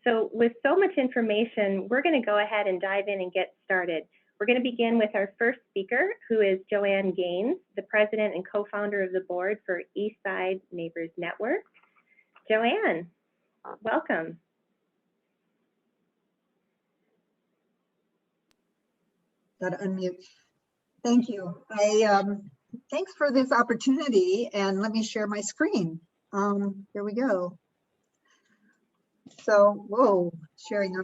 So with so much information, we're going to go ahead and dive in and get started. We're going to begin with our first speaker, who is Joanne Gaines, the president and co-founder of the board for Eastside Neighbors Network. Joanne, welcome. Got to unmute. Thank you. Thanks for this opportunity, and let me share my screen. Here we go. So, whoa, sharing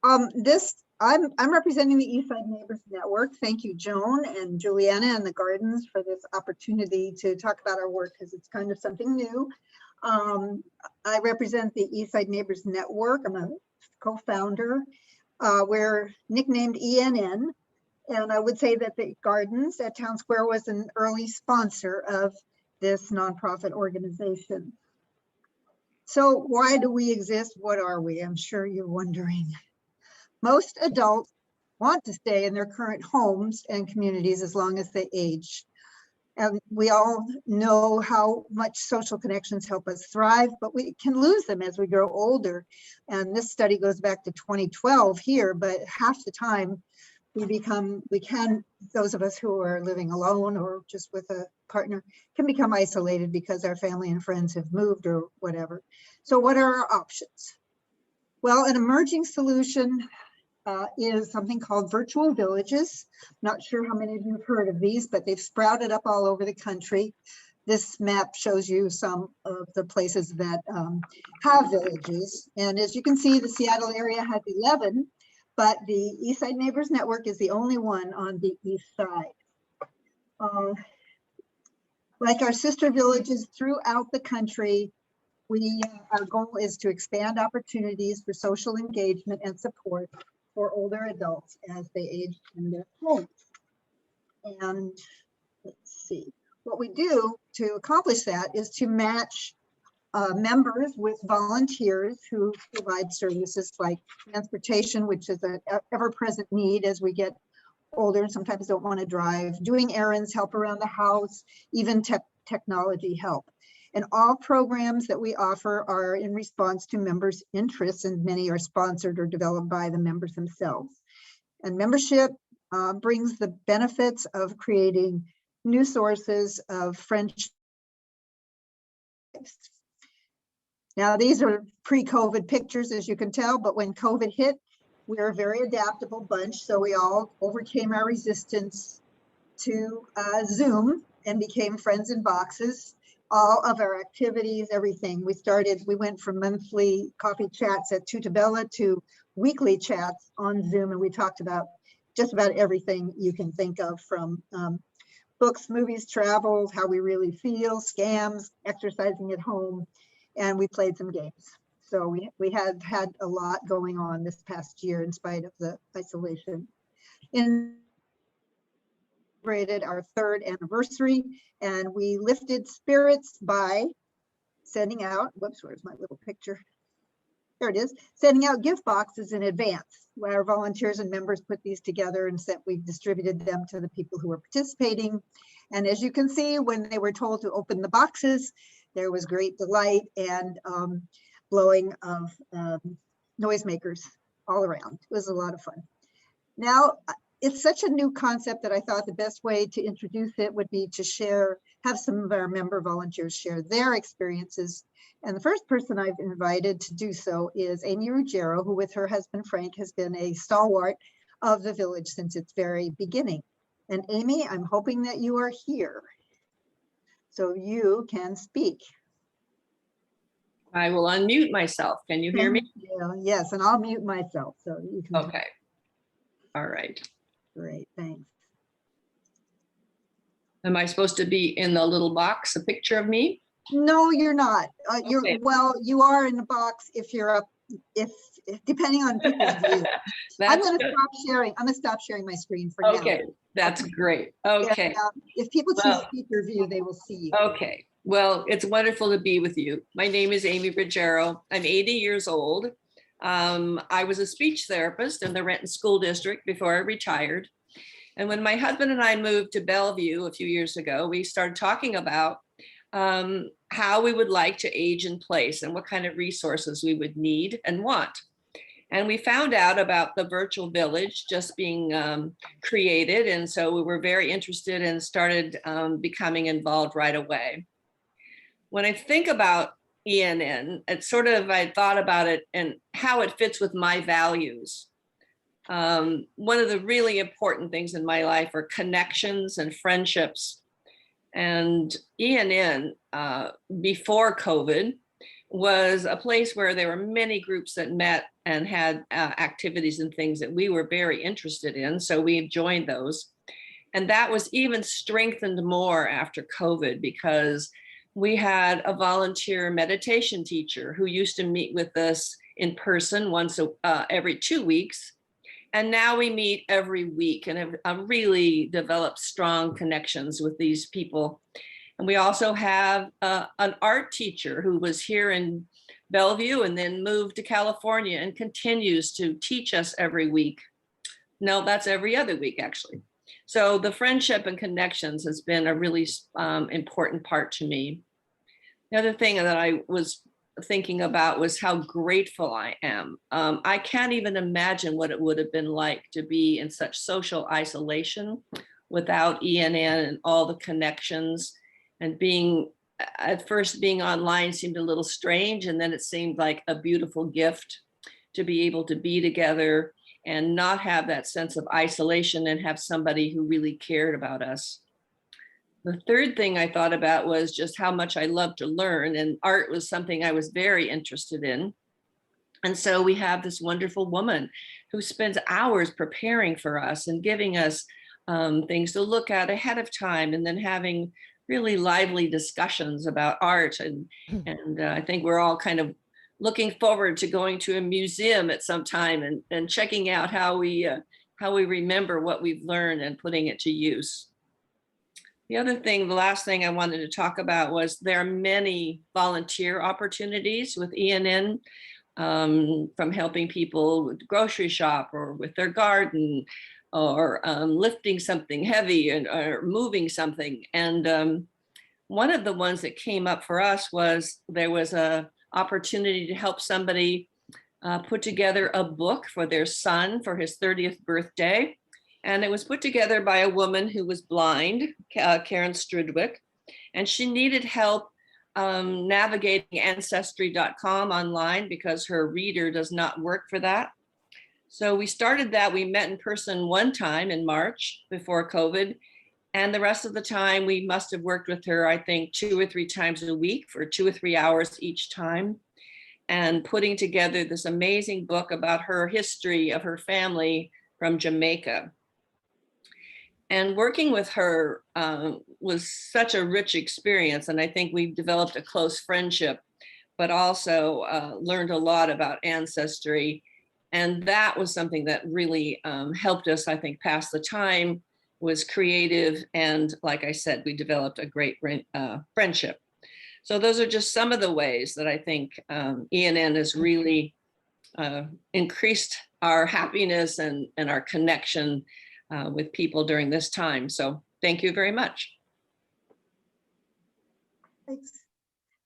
on I'm representing the Eastside Neighbors Network. Thank you, Joan and Juliana and the Gardens, for this opportunity to talk about our work, because it's kind of something new. I represent the Eastside Neighbors Network. I'm a co-founder. We're nicknamed ENN, and I would say that the Gardens at Town Square was an early sponsor of this nonprofit organization. So why do we exist? What are we? I'm sure you're wondering. Most adults want to stay in their current homes and communities as long as they age. And we all know how much social connections help us thrive, but we can lose them as we grow older. And this study goes back to 2012 here, but half the time those of us who are living alone or just with a partner can become isolated because our family and friends have moved or whatever. So what are our options? Well, an emerging solution is something called virtual villages. Not sure how many of you have heard of these, but they've sprouted up all over the country. This map shows you some of the places that have villages. And as you can see, the Seattle area has 11, but the Eastside Neighbors Network is the only one on the east side. Like our sister villages throughout the country, our goal is to expand opportunities for social engagement and support for older adults as they age in their homes. And let's see, what we do to accomplish that is to match members with volunteers who provide services like transportation, which is an ever-present need as we get older and sometimes don't want to drive, doing errands, help around the house, even technology help. And all programs that we offer are in response to members' interests, and many are sponsored or developed by the members themselves. And membership brings the benefits of creating new sources of friendship. Now, these are pre-COVID pictures, as you can tell, but when COVID hit, we're a very adaptable bunch. So we all overcame our resistance to Zoom and became friends in boxes. All of our activities, everything. We went from monthly coffee chats at Tutabella to weekly chats on Zoom, and we talked about just about everything you can think of, from books, movies, travel, how we really feel, scams, exercising at home, and we played some games. So we have had a lot going on this past year in spite of the isolation. Celebrated our 3rd anniversary, and we lifted spirits by sending out, whoops, where's my little picture? There it is, sending out gift boxes in advance, where our volunteers and members put these together and we've distributed them to the people who are participating. And as you can see, when they were told to open the boxes, there was great delight and blowing of noisemakers all around. It was a lot of fun. Now, it's such a new concept that I thought the best way to introduce it would be to have some of our member volunteers share their experiences. And the first person I've invited to do so is Amy Ruggiero, who with her husband Frank has been a stalwart of the village since its very beginning. And Amy, I'm hoping that you are here so you can speak. I will unmute myself. Can you hear me? Yeah, yes, and I'll mute myself so you can. Okay. All right. Great, thanks. Am I supposed to be in the little box, a picture of me? No, you're not. Okay. Well, you are in the box if you're up, if depending on people's view. I'm going to stop sharing. I'm going to stop sharing my screen for now. Okay, that's great. Okay. And, if people choose speaker view, they will see you. Okay. Well, it's wonderful to be with you. My name is Amy Ruggiero. I'm 80 years old. I was a speech therapist in the Renton School District before I retired. And when my husband and I moved to Bellevue a few years ago, we started talking about how we would like to age in place and what kind of resources we would need and want. And we found out about the virtual village just being created. And so we were very interested and started becoming involved right away. When I think about ENN, it's sort of, I thought about it and how it fits with my values. One of the really important things in my life are connections and friendships. And ENN, before COVID, was a place where there were many groups that met and had activities and things that we were very interested in. So we joined those. And that was even strengthened more after COVID because we had a volunteer meditation teacher who used to meet with us in person once every 2 weeks. And now we meet every week and have really developed strong connections with these people. And we also have an art teacher who was here in Bellevue and then moved to California and continues to teach us every week. No, that's every other week, actually. So the friendship and connections has been a really important part to me. The other thing that I was thinking about was how grateful I am. I can't even imagine what it would have been like to be in such social isolation without ENN and all the connections. And at first being online seemed a little strange, and then it seemed like a beautiful gift to be able to be together and not have that sense of isolation and have somebody who really cared about us. The third thing I thought about was just how much I love to learn, and art was something I was very interested in. And so we have this wonderful woman who spends hours preparing for us and giving us things to look at ahead of time, and then having really lively discussions about art. And I think we're all kind of looking forward to going to a museum at some time and checking out how we remember what we've learned and putting it to use. The last thing I wanted to talk about was there are many volunteer opportunities with ENN, from helping people with the grocery shop or with their garden, or lifting something heavy or moving something. And one of the ones that came up for us was there was a opportunity to help somebody put together a book for their son for his 30th birthday. And it was put together by a woman who was blind, Karen Strudwick, and she needed help navigating ancestry.com online because her reader does not work for that. So we started that. We met in person one time in March before COVID. And the rest of the time, we must have worked with her, I think, 2 or 3 times a week for 2 or 3 hours each time, and putting together this amazing book about her history of her family from Jamaica. And working with her was such a rich experience. And I think we developed a close friendship, but also learned a lot about ancestry. And that was something that really helped us, I think, pass the time, was creative. And like I said, we developed a great friendship. So those are just some of the ways that I think ENN has really increased our happiness and our connection with people during this time. So thank you very much. Thanks.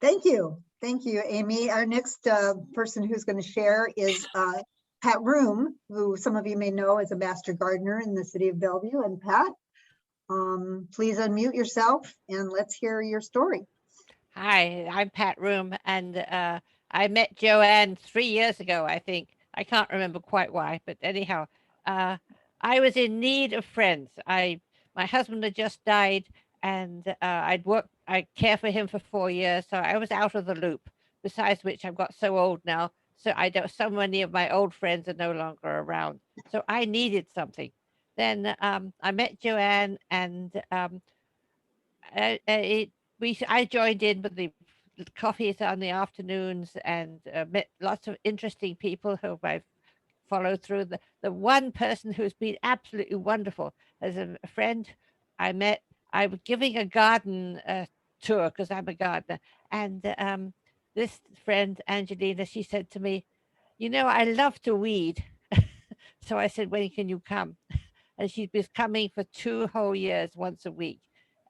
Thank you. Thank you, Amy. Our next person who's going to share is Pat Room, who some of you may know as a master gardener in the city of Bellevue. And Pat, please unmute yourself and let's hear your story. Hi, I'm Pat Room, and I met Joanne 3 years ago, I think. I can't remember quite why, but anyhow, I was in need of friends. My husband had just died, and I'd care for him for 4 years, so I was out of the loop. Besides which, I've got so old now, so so many of my old friends are no longer around. So I needed something. Then I met Joanne, and I joined in with the coffees on the afternoons, and met lots of interesting people who I've followed through. The one person who's been absolutely wonderful as a friend I met, I was giving a garden tour because I'm a gardener, and this friend Angelina, she said to me, "You know, I love to weed." So I said, "When can you come?" And she's been coming for 2 whole years, once a week.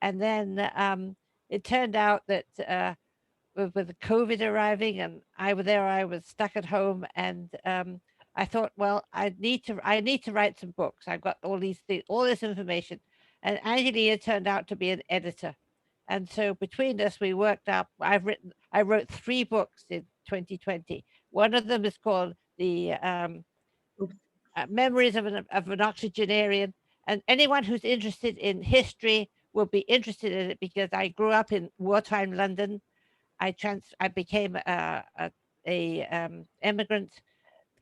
And then it turned out that with the COVID arriving and I was stuck at home, and I thought, well, I need to write some books. I've got all these things, all this information, and Angelina turned out to be an editor, and so between us, we worked up. I wrote 3 books in 2020. One of them is called the Memories of an Octogenarian, and anyone who's interested in history will be interested in it because I grew up in wartime London. I became a immigrant,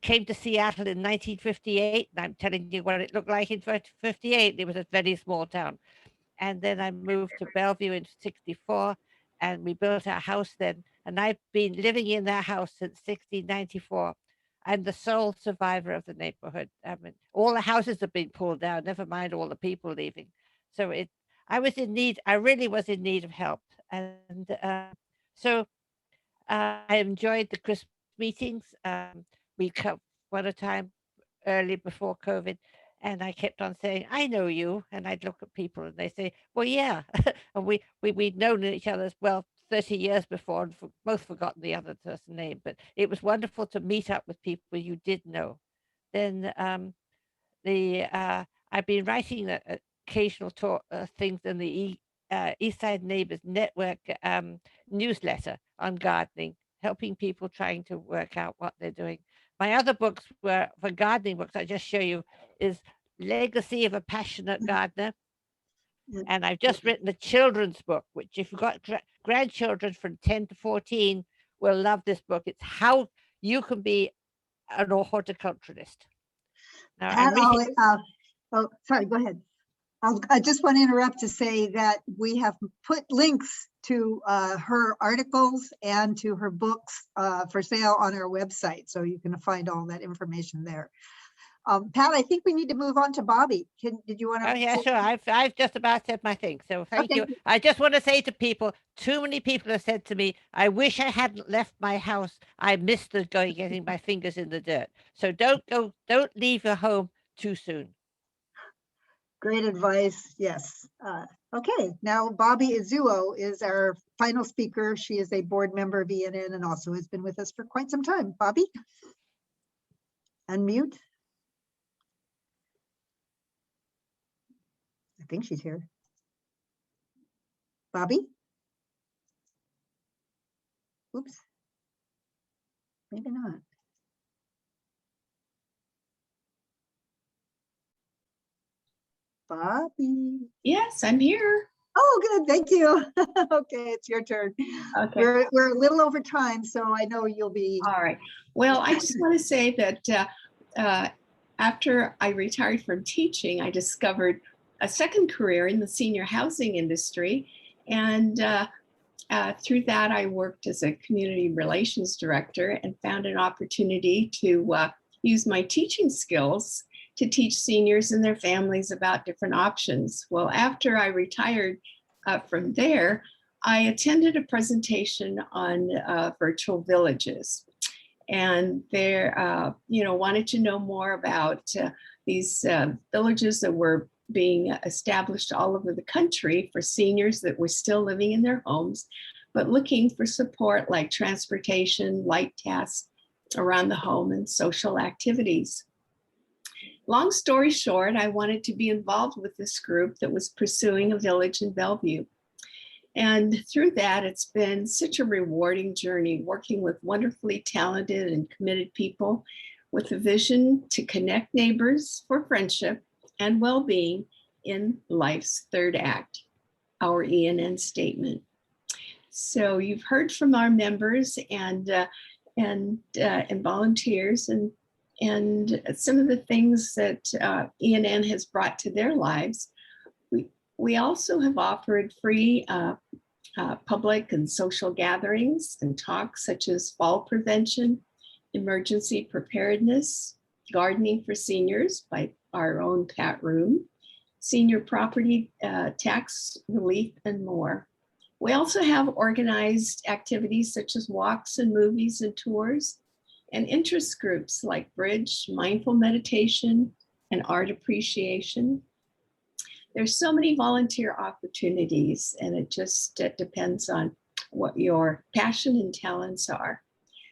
came to Seattle in 1958, and I'm telling you what it looked like in 58. It was a very small town. And then I moved to Bellevue in 64, and we built our house then. And I've been living in that house since 1694. I'm the sole survivor of the neighborhood. I mean, all the houses have been pulled down, never mind all the people leaving. So I was in need, I really was in need of help. And so I enjoyed the Christmas meetings. We cut one at a time early before COVID, and I kept on saying, "I know you," and I'd look at people and they say, "Well, yeah," and we'd known each other well 30 years before, and both forgotten the other person's name. But it was wonderful to meet up with people you did know. Then I've been writing occasional things in the Eastside Neighbors Network newsletter on gardening, helping people trying to work out what they're doing. My other books were for gardening books. I just show you is Legacy of a Passionate Gardener. And I've just written a children's book, which if you've got grandchildren from 10 to 14 will love this book. It's how you can be an horticulturalist. Now, oh, sorry, go ahead. I just want to interrupt to say that we have put links to her articles and to her books for sale on our website. So you can find all that information there. Pat, I think we need to move on to Bobby. Did you want to? Oh, yeah, sure. I've just about said my thing. So thank you. I just want to say to people, too many people have said to me, I wish I hadn't left my house. I missed getting my fingers in the dirt. So don't leave your home too soon. Great advice. Yes. Okay. Now, Bobby Izuo is our final speaker. She is a board member of ENN and also has been with us for quite some time. Bobby, unmute. I think she's here. Bobby? Oops. Maybe not. Bobby. Yes, I'm here. Oh, good. Thank you. Okay, it's your turn. Okay. We're a little over time, so I know you'll be. All right. Well, I just want to say that after I retired from teaching, I discovered a second career in the senior housing industry. And through that, I worked as a community relations director and found an opportunity to use my teaching skills to teach seniors and their families about different options. Well, after I retired from there, I attended a presentation on virtual villages. And there, wanted to know more about these villages that were being established all over the country for seniors that were still living in their homes, but looking for support like transportation, light tasks around the home, and social activities. Long story short, I wanted to be involved with this group that was pursuing a village in Bellevue. And through that, it's been such a rewarding journey working with wonderfully talented and committed people with a vision to connect neighbors for friendship and well-being in life's third act, our ENN statement. So you've heard from our members and volunteers and some of the things that ENN has brought to their lives. We also have offered free public and social gatherings and talks such as fall prevention, emergency preparedness, gardening for seniors by our own Pat Room, senior property tax relief, and more. We also have organized activities such as walks and movies and tours, and interest groups like bridge, mindful meditation, and art appreciation. there's so many volunteer opportunities, and it just depends on what your passion and talents are.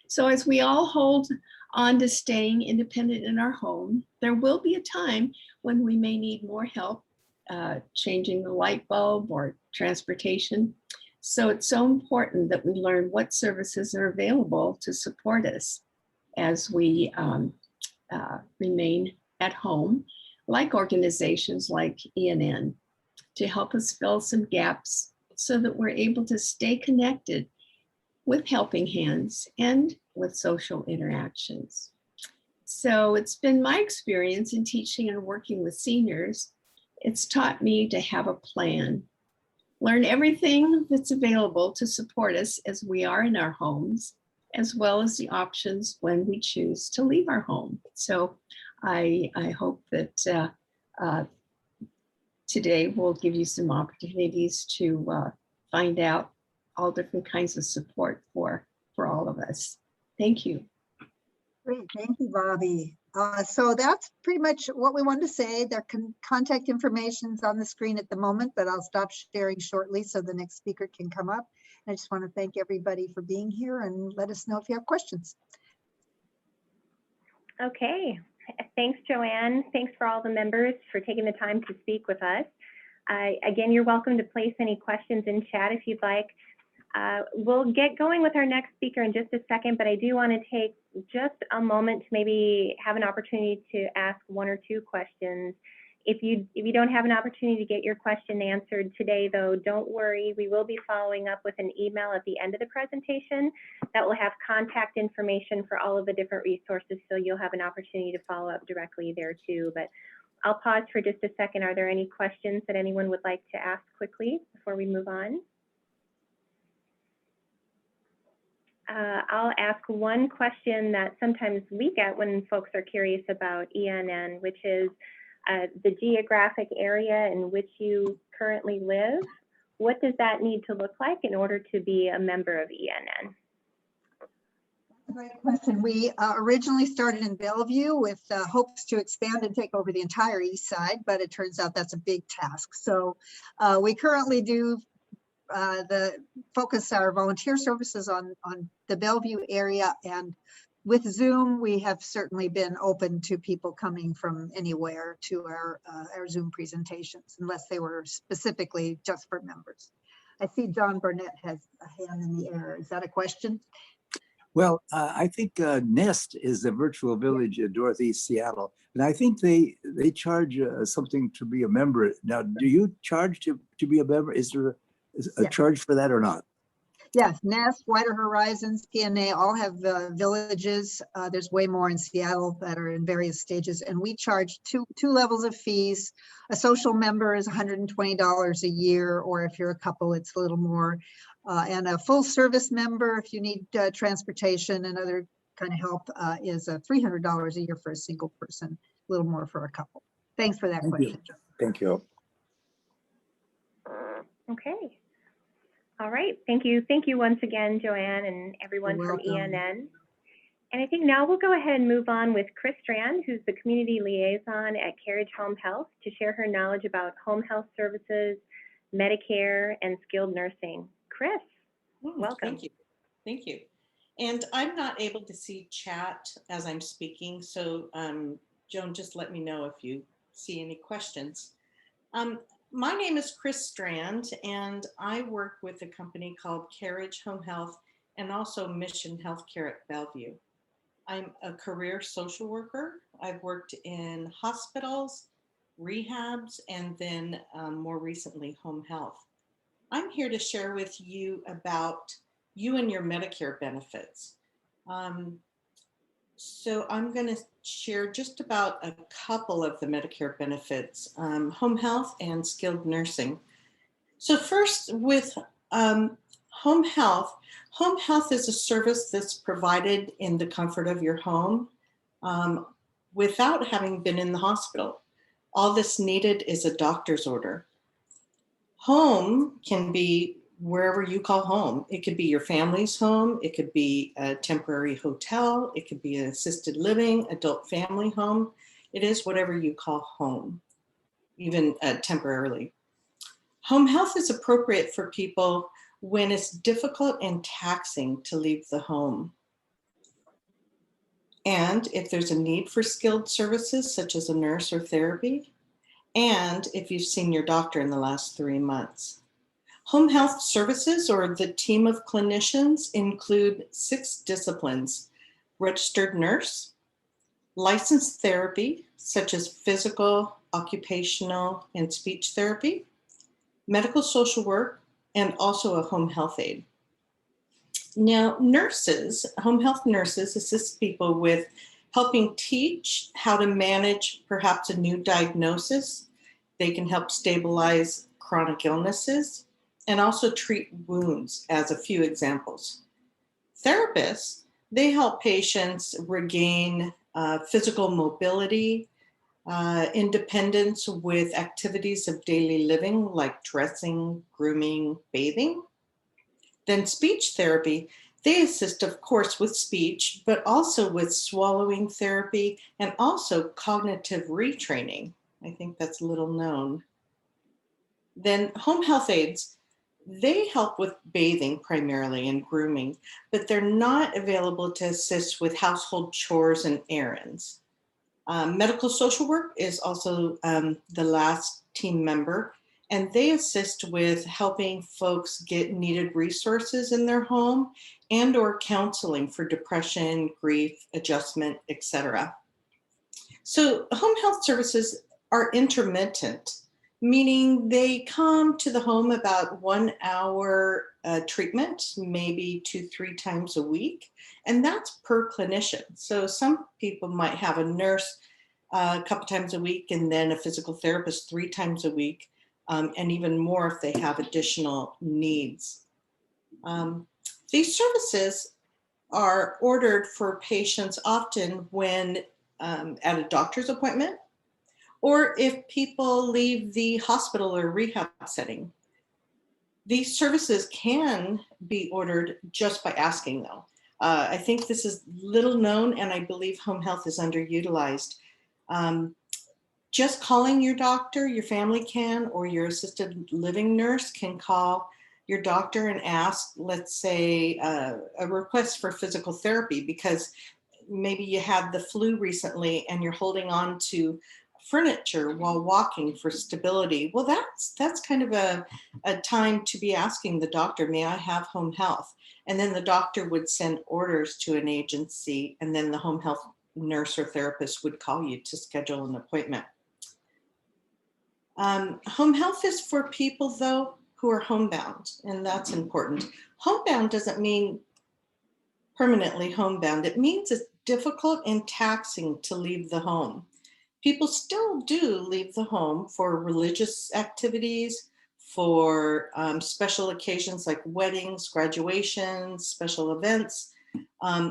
So as we all hold on to staying independent in our home, there will be a time when we may need more help changing the light bulb or transportation. So it's so important that we learn what services are available to support us as we remain at home, like organizations like ENN, to help us fill some gaps so that we're able to stay connected with helping hands and with social interactions. So it's been my experience in teaching and working with seniors. It's taught me to have a plan, learn everything that's available to support us as we are in our homes, as well as the options when we choose to leave our home. So I hope that today will give you some opportunities to find out all different kinds of support for all of us. Thank you. Great, thank you, Bobby. So that's pretty much what we wanted to say. Their contact information is on the screen at the moment, but I'll stop sharing shortly so the next speaker can come up. I just want to thank everybody for being here and let us know if you have questions. Okay, thanks, Joanne. Thanks for all the members for taking the time to speak with us. Again, you're welcome to place any questions in chat if you'd like. We'll get going with our next speaker in just a second, but I do want to take just a moment to maybe have an opportunity to ask one or two questions. If you don't have an opportunity to get your question answered today, though, don't worry. We will be following up with an email at the end of the presentation that will have contact information for all of the different resources, so you'll have an opportunity to follow up directly there too. But I'll pause for just a second. Are there any questions that anyone would like to ask quickly before we move on? I'll ask one question that sometimes we get when folks are curious about ENN, which is the geographic area in which you currently live. What does that need to look like in order to be a member of ENN? Great question. We originally started in Bellevue with hopes to expand and take over the entire east side, but it turns out that's a big task. So we currently do focus our volunteer services on the Bellevue area, and with Zoom, we have certainly been open to people coming from anywhere to our Zoom presentations, unless they were specifically just for members. I see John Burnett has a hand in the air. Is that a question? Well, I think Nest is a virtual village in Northeast Seattle, and I think they charge something to be a member. Now, do you charge to be a member? Is there a charge for that or not? Yes, Nest, Wider Horizons, PNA all have villages. There's way more in Seattle that are in various stages, and we charge two levels of fees. A social member is $120 a year, or if you're a couple, it's a little more. And a full service member, if you need transportation and other kind of help, is $300 a year for a single person, a little more for a couple. Thanks for that question, John. Thank you. Okay. All right. Thank you. Thank you once again, Joanne, and everyone from ENN. And I think now we'll go ahead and move on with Chris Strand, who's the community liaison at CareAge Home Health, to share her knowledge about home health services, Medicare, and skilled nursing. Chris, welcome. Thank you. Thank you. And I'm not able to see chat as I'm speaking, so Joan, just let me know if you see any questions. My name is Chris Strand, and I work with a company called CareAge Home Health and also Mission Healthcare at Bellevue. I'm a career social worker. I've worked in hospitals, rehabs, and then more recently, home health. I'm here to share with you about you and your Medicare benefits. So I'm going to share just about a couple of the Medicare benefits, home health and skilled nursing. So first with home health is a service that's provided in the comfort of your home without having been in the hospital. All that's needed is a doctor's order. Home can be wherever you call home. It could be your family's home. It could be a temporary hotel. It could be an assisted living, adult family home. It is whatever you call home. even temporarily. Home health is appropriate for people when it's difficult and taxing to leave the home. And if there's a need for skilled services, such as a nurse or therapy, and if you've seen your doctor in the last 3 months. Home health services, or the team of clinicians, include 6 disciplines: registered nurse, licensed therapy, such as physical, occupational, and speech therapy, medical social work, and also a home health aide. Now, nurses, home health nurses, assist people with helping teach how to manage perhaps a new diagnosis. They can help stabilize chronic illnesses and also treat wounds, as a few examples. Therapists, they help patients regain physical mobility, independence with activities of daily living like dressing, grooming, bathing. Then speech therapy, they assist, of course, with speech, but also with swallowing therapy and also cognitive retraining. I think that's little known. Then home health aides, they help with bathing primarily and grooming, but they're not available to assist with household chores and errands. Medical social work is also the last team member, and they assist with helping folks get needed resources in their home and or counseling for depression, grief, adjustment, etc. So home health services are intermittent, meaning they come to the home about 1 hour treatment, maybe 2-3 times a week, and that's per clinician. So some people might have a nurse a couple times a week and then a physical therapist 3 times a week, and even more if they have additional needs. These services are ordered for patients often when at a doctor's appointment, or if people leave the hospital or rehab setting. These services can be ordered just by asking, though. I think this is little known, and I believe home health is underutilized. Just calling your doctor, your family can, or your assisted living nurse can call your doctor and ask, let's say, a request for physical therapy because maybe you had the flu recently and you're holding on to furniture while walking for stability. Well, that's kind of a time to be asking the doctor, may I have home health? And then the doctor would send orders to an agency, and then the home health nurse or therapist would call you to schedule an appointment. Home health is for people, though, who are homebound, and that's important. Homebound doesn't mean permanently homebound. It means it's difficult and taxing to leave the home. People still do leave the home for religious activities, for special occasions like weddings, graduations, special events,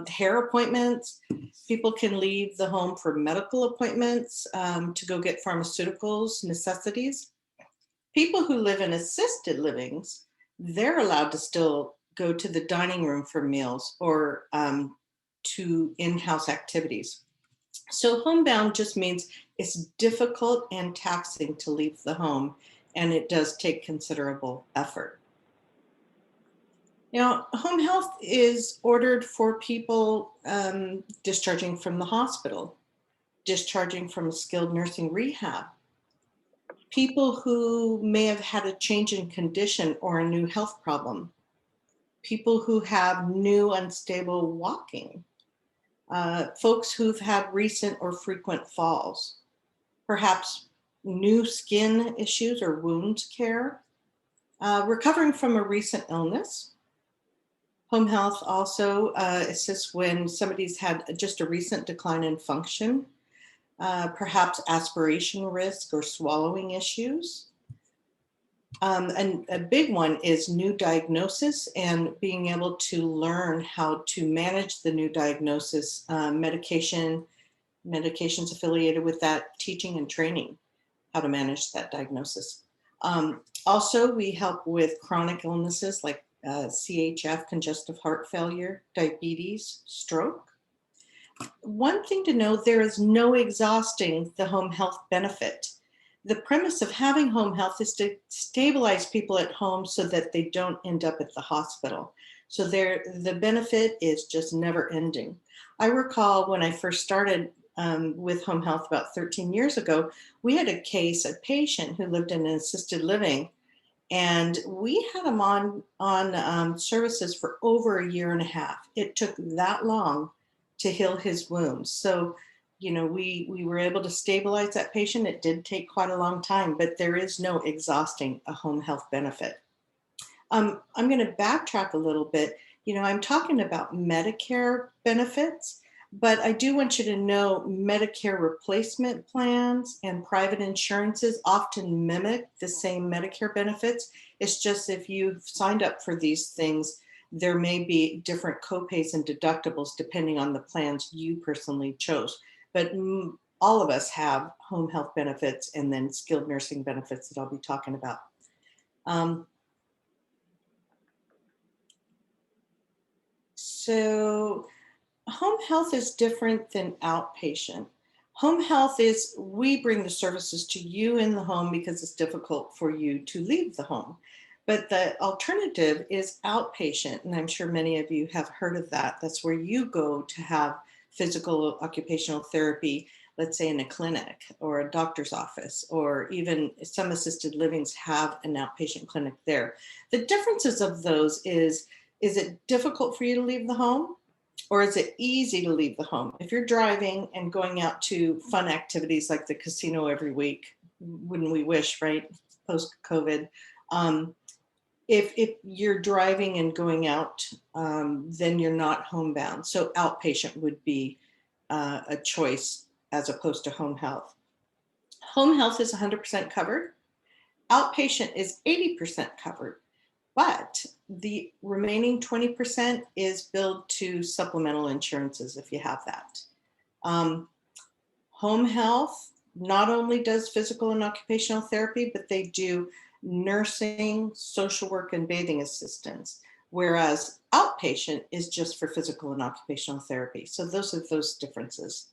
hair appointments. People can leave the home for medical appointments, to go get pharmaceuticals, necessities. People who live in assisted livings, they're allowed to still go to the dining room for meals or to in-house activities. So homebound just means it's difficult and taxing to leave the home, and it does take considerable effort. Now, home health is ordered for people discharging from the hospital, discharging from a skilled nursing rehab, people who may have had a change in condition or a new health problem, people who have new unstable walking, folks who've had recent or frequent falls, perhaps new skin issues or wound care, recovering from a recent illness. Home health also assists when somebody's had just a recent decline in function, perhaps aspiration risk or swallowing issues. And a big one is new diagnosis and being able to learn how to manage the new diagnosis, medications affiliated with that, teaching and training how to manage that diagnosis. Also, we help with chronic illnesses like CHF, congestive heart failure, diabetes, stroke. One thing to know, there is no exhausting the home health benefit. The premise of having home health is to stabilize people at home so that they don't end up at the hospital. So the benefit is just never ending. I recall when I first started with home health about 13 years ago, we had a patient who lived in an assisted living, and we had him on services for over a year and a half. It took that long to heal his wounds. So, we were able to stabilize that patient. It did take quite a long time, but there is no exhausting a home health benefit. I'm going to backtrack a little bit. I'm talking about Medicare benefits, but I do want you to know Medicare replacement plans and private insurances often mimic the same Medicare benefits. It's just if you've signed up for these things, there may be different copays and deductibles depending on the plans you personally chose. But all of us have home health benefits and then skilled nursing benefits that I'll be talking about. So home health is different than outpatient. Home health is we bring the services to you in the home because it's difficult for you to leave the home. But the alternative is outpatient, and I'm sure many of you have heard of that. That's where you go to have physical occupational therapy, let's say in a clinic or a doctor's office, or even some assisted livings have an outpatient clinic there. The differences of those is it difficult for you to leave the home, or is it easy to leave the home? If you're driving and going out to fun activities like the casino every week, wouldn't we wish, right? Post-COVID. If you're driving and going out, then you're not homebound. So outpatient would be a choice as opposed to home health. Home health is 100% covered. Outpatient is 80% covered, but the remaining 20% is billed to supplemental insurances if you have that. Home health not only does physical and occupational therapy, but they do nursing, social work, and bathing assistance, whereas outpatient is just for physical and occupational therapy. So those are those differences.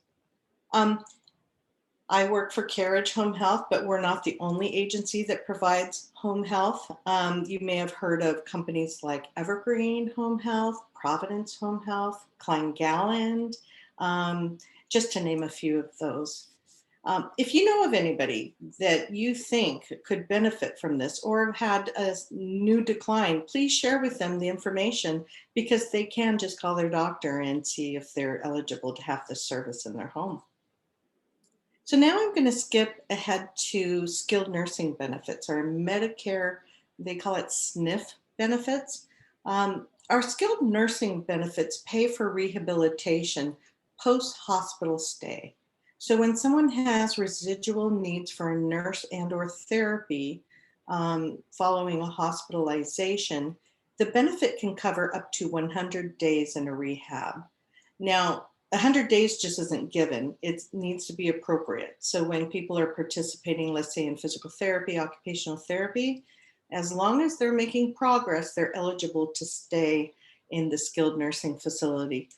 I work for CareAge Home Health, but we're not the only agency that provides home health. You may have heard of companies like Evergreen Home Health, Providence Home Health, Klein Galland, just to name a few of those. If you know of anybody that you think could benefit from this or have had a new decline, please share with them the information, because they can just call their doctor and see if they're eligible to have this service in their home. So now I'm going to skip ahead to skilled nursing benefits, or Medicare, they call it SNF benefits. Our skilled nursing benefits pay for rehabilitation post-hospital stay. So when someone has residual needs for a nurse and or therapy following a hospitalization, the benefit can cover up to 100 days in a rehab. Now, 100 days just isn't given. It needs to be appropriate. So when people are participating, let's say in physical therapy, occupational therapy, as long as they're making progress, they're eligible to stay in the skilled nursing facility.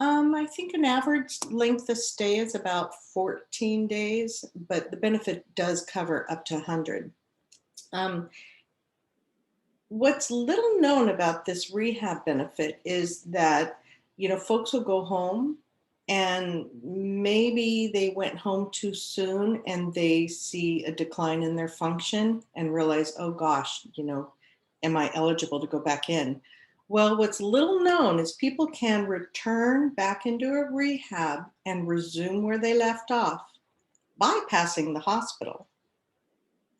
I think an average length of stay is about 14 days, but the benefit does cover up to 100. What's little known about this rehab benefit is that, folks will go home and maybe they went home too soon and they see a decline in their function and realize, oh gosh, am I eligible to go back in? Well, what's little known is people can return back into a rehab and resume where they left off, bypassing the hospital,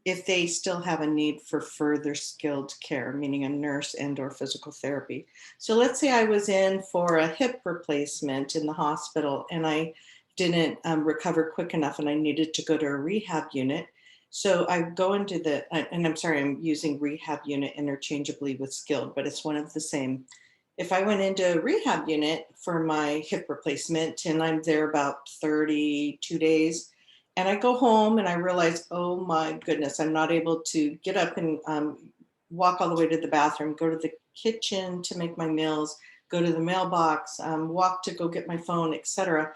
if they still have a need for further skilled care, meaning a nurse and or physical therapy. So let's say I was in for a hip replacement in the hospital and I didn't recover quick enough and I needed to go to a rehab unit. So I go into and I'm sorry, I'm using rehab unit interchangeably with skilled, but it's one of the same. If I went into a rehab unit for my hip replacement and I'm there about 32 days, and I go home and I realize, oh my goodness, I'm not able to get up and walk all the way to the bathroom, go to the kitchen to make my meals, go to the mailbox, walk to go get my phone, etc.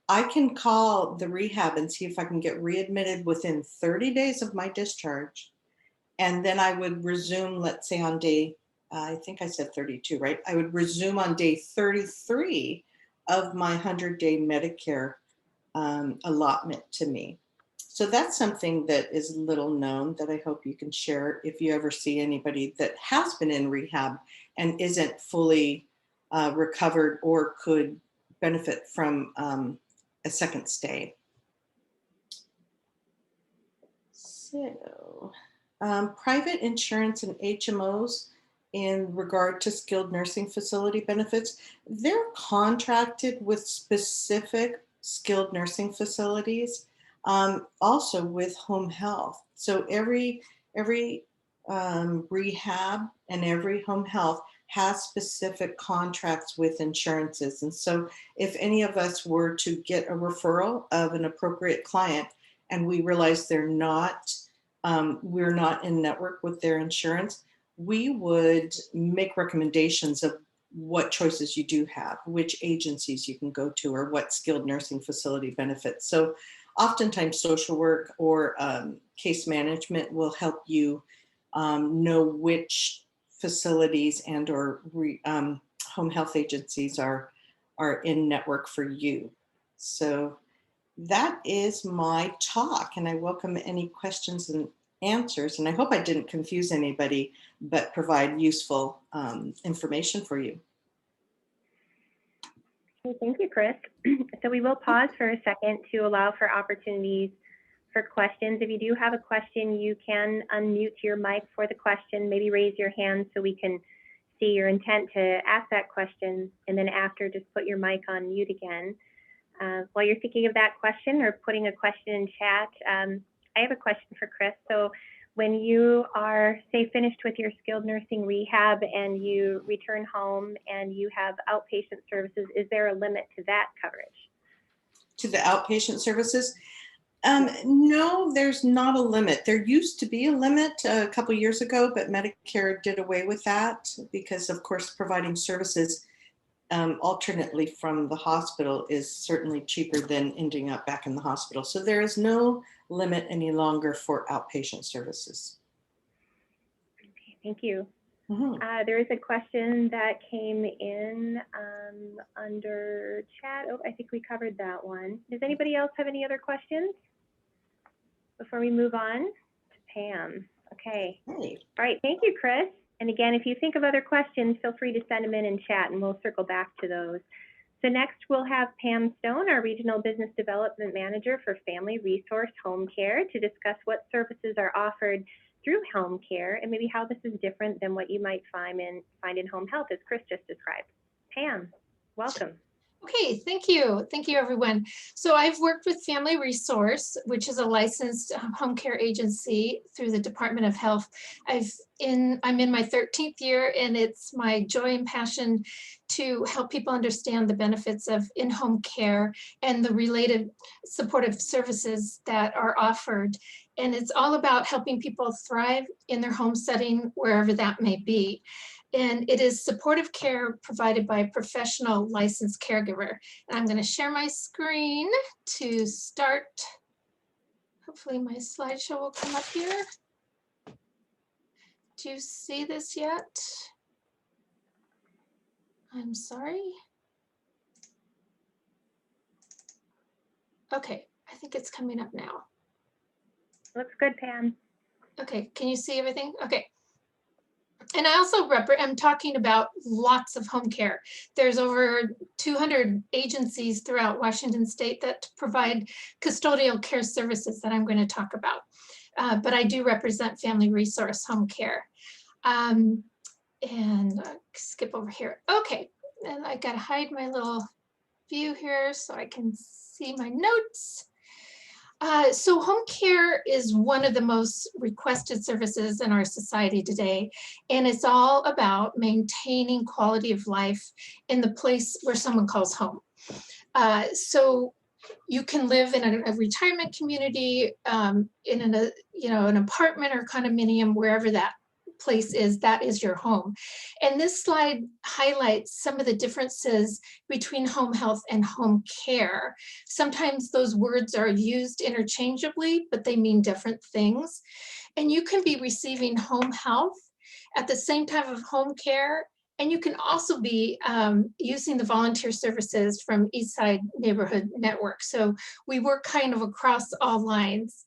I can call the rehab and see if I can get readmitted within 30 days of my discharge. And then I would resume, let's say on day, I think I said 32, right? I would resume on day 33 of my 100-day Medicare allotment to me. So that's something that is little known that I hope you can share if you ever see anybody that has been in rehab and isn't fully recovered or could benefit from a second stay. So private insurance and HMOs in regard to skilled nursing facility benefits, they're contracted with specific skilled nursing facilities, also with home health. So every rehab and every home health has specific contracts with insurances. And so if any of us were to get a referral of an appropriate client and we realize they're not, we're not in network with their insurance, we would make recommendations of what choices you do have, which agencies you can go to, or what skilled nursing facility benefits. So oftentimes social work or case management will help you know which facilities and or home health agencies are in network for you. So that is my talk, and I welcome any questions and answers. And I hope I didn't confuse anybody, but provide useful information for you. Okay, thank you, Chris. So we will pause for a second to allow for opportunities for questions. If you do have a question, you can unmute your mic for the question, maybe raise your hand so we can see your intent to ask that question. And then after, just put your mic on mute again. While you're thinking of that question or putting a question in chat, I have a question for Chris. So when you are, say, finished with your skilled nursing rehab and you return home and you have outpatient services, is there a limit to that coverage? To the outpatient services? No, there's not a limit. There used to be a limit a couple of years ago, but Medicare did away with that because, of course, providing services alternately from the hospital is certainly cheaper than ending up back in the hospital. So there is no limit any longer for outpatient services. Okay, thank you. Mm-hmm. There is a question that came in under chat. Oh, I think we covered that one. Does anybody else have any other questions before we move on to Pam? Okay. Hey. All right. Thank you, Chris. And again, if you think of other questions, feel free to send them in chat and we'll circle back to those. So next we'll have Pam Stone, our Regional Business Development Manager for Family Resource Home Care, to discuss what services are offered through home care and maybe how this is different than what you might find in home health, as Chris just described. Pam, welcome. Okay, thank you. Thank you, everyone. So I've worked with Family Resource, which is a licensed home care agency through the Department of Health. I'm in my 13th year, and it's my joy and passion to help people understand the benefits of in-home care and the related supportive services that are offered. And it's all about helping people thrive in their home setting, wherever that may be. And it is supportive care provided by a professional licensed caregiver. And I'm going to share my screen to start. Hopefully my slideshow will come up here. Do you see this yet? I'm sorry. Okay, I think it's coming up now. Looks good, Pam. Okay, can you see everything? Okay. And I also am talking about lots of home care. There's over 200 agencies throughout Washington State that provide custodial care services that I'm going to talk about. But I do represent Family Resource Home Care. And skip over here. Okay, and I got to hide my little view here so I can see my notes. So home care is one of the most requested services in our society today, and it's all about maintaining quality of life in the place where someone calls home. So you can live in a retirement community, in an apartment or condominium, wherever that place is, that is your home. And this slide highlights some of the differences between home health and home care. Sometimes those words are used interchangeably, but they mean different things. And you can be receiving home health at the same time of home care. And you can also be using the volunteer services from Eastside Neighborhood Network. So we work kind of across all lines.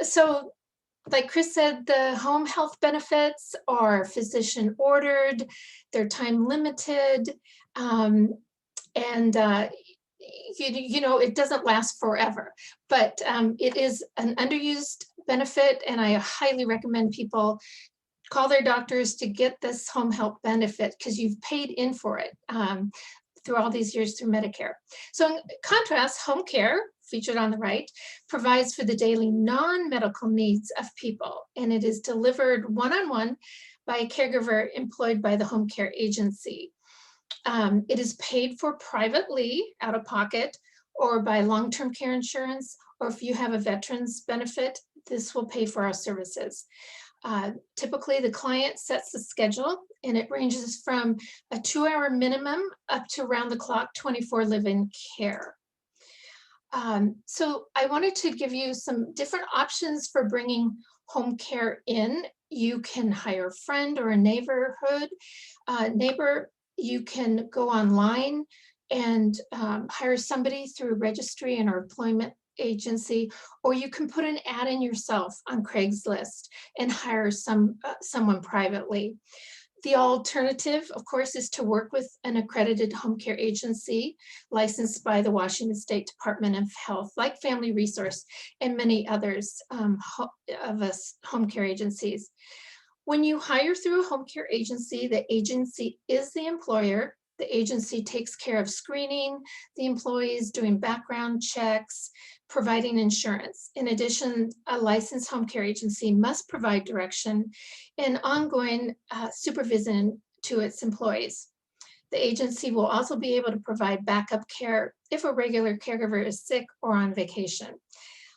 So like Chris said, the home health benefits are physician ordered, they're time limited, and you know, it doesn't last forever, but it is an underused benefit, and I highly recommend people call their doctors to get this home health benefit because you've paid in for it through all these years through Medicare. So in contrast, home care, featured on the right, provides for the daily non-medical needs of people, and it is delivered one-on-one by a caregiver employed by the home care agency. It is paid for privately out of pocket or by long-term care insurance, or if you have a veteran's benefit, this will pay for our services. Typically, the client sets the schedule, and it ranges from a 2-hour minimum up to round-the-clock 24 live-in care. So I wanted to give you some different options for bringing home care in. You can hire a friend or a neighbor. You can go online and hire somebody through a registry and our employment agency, or you can put an ad in yourself on Craigslist and hire someone privately. The alternative, of course, is to work with an accredited home care agency licensed by the Washington State Department of Health, like Family Resource and many others of us home care agencies. When you hire through a home care agency, the agency is the employer. The agency takes care of screening the employees, doing background checks, providing insurance. In addition, a licensed home care agency must provide direction and ongoing supervision to its employees. The agency will also be able to provide backup care if a regular caregiver is sick or on vacation.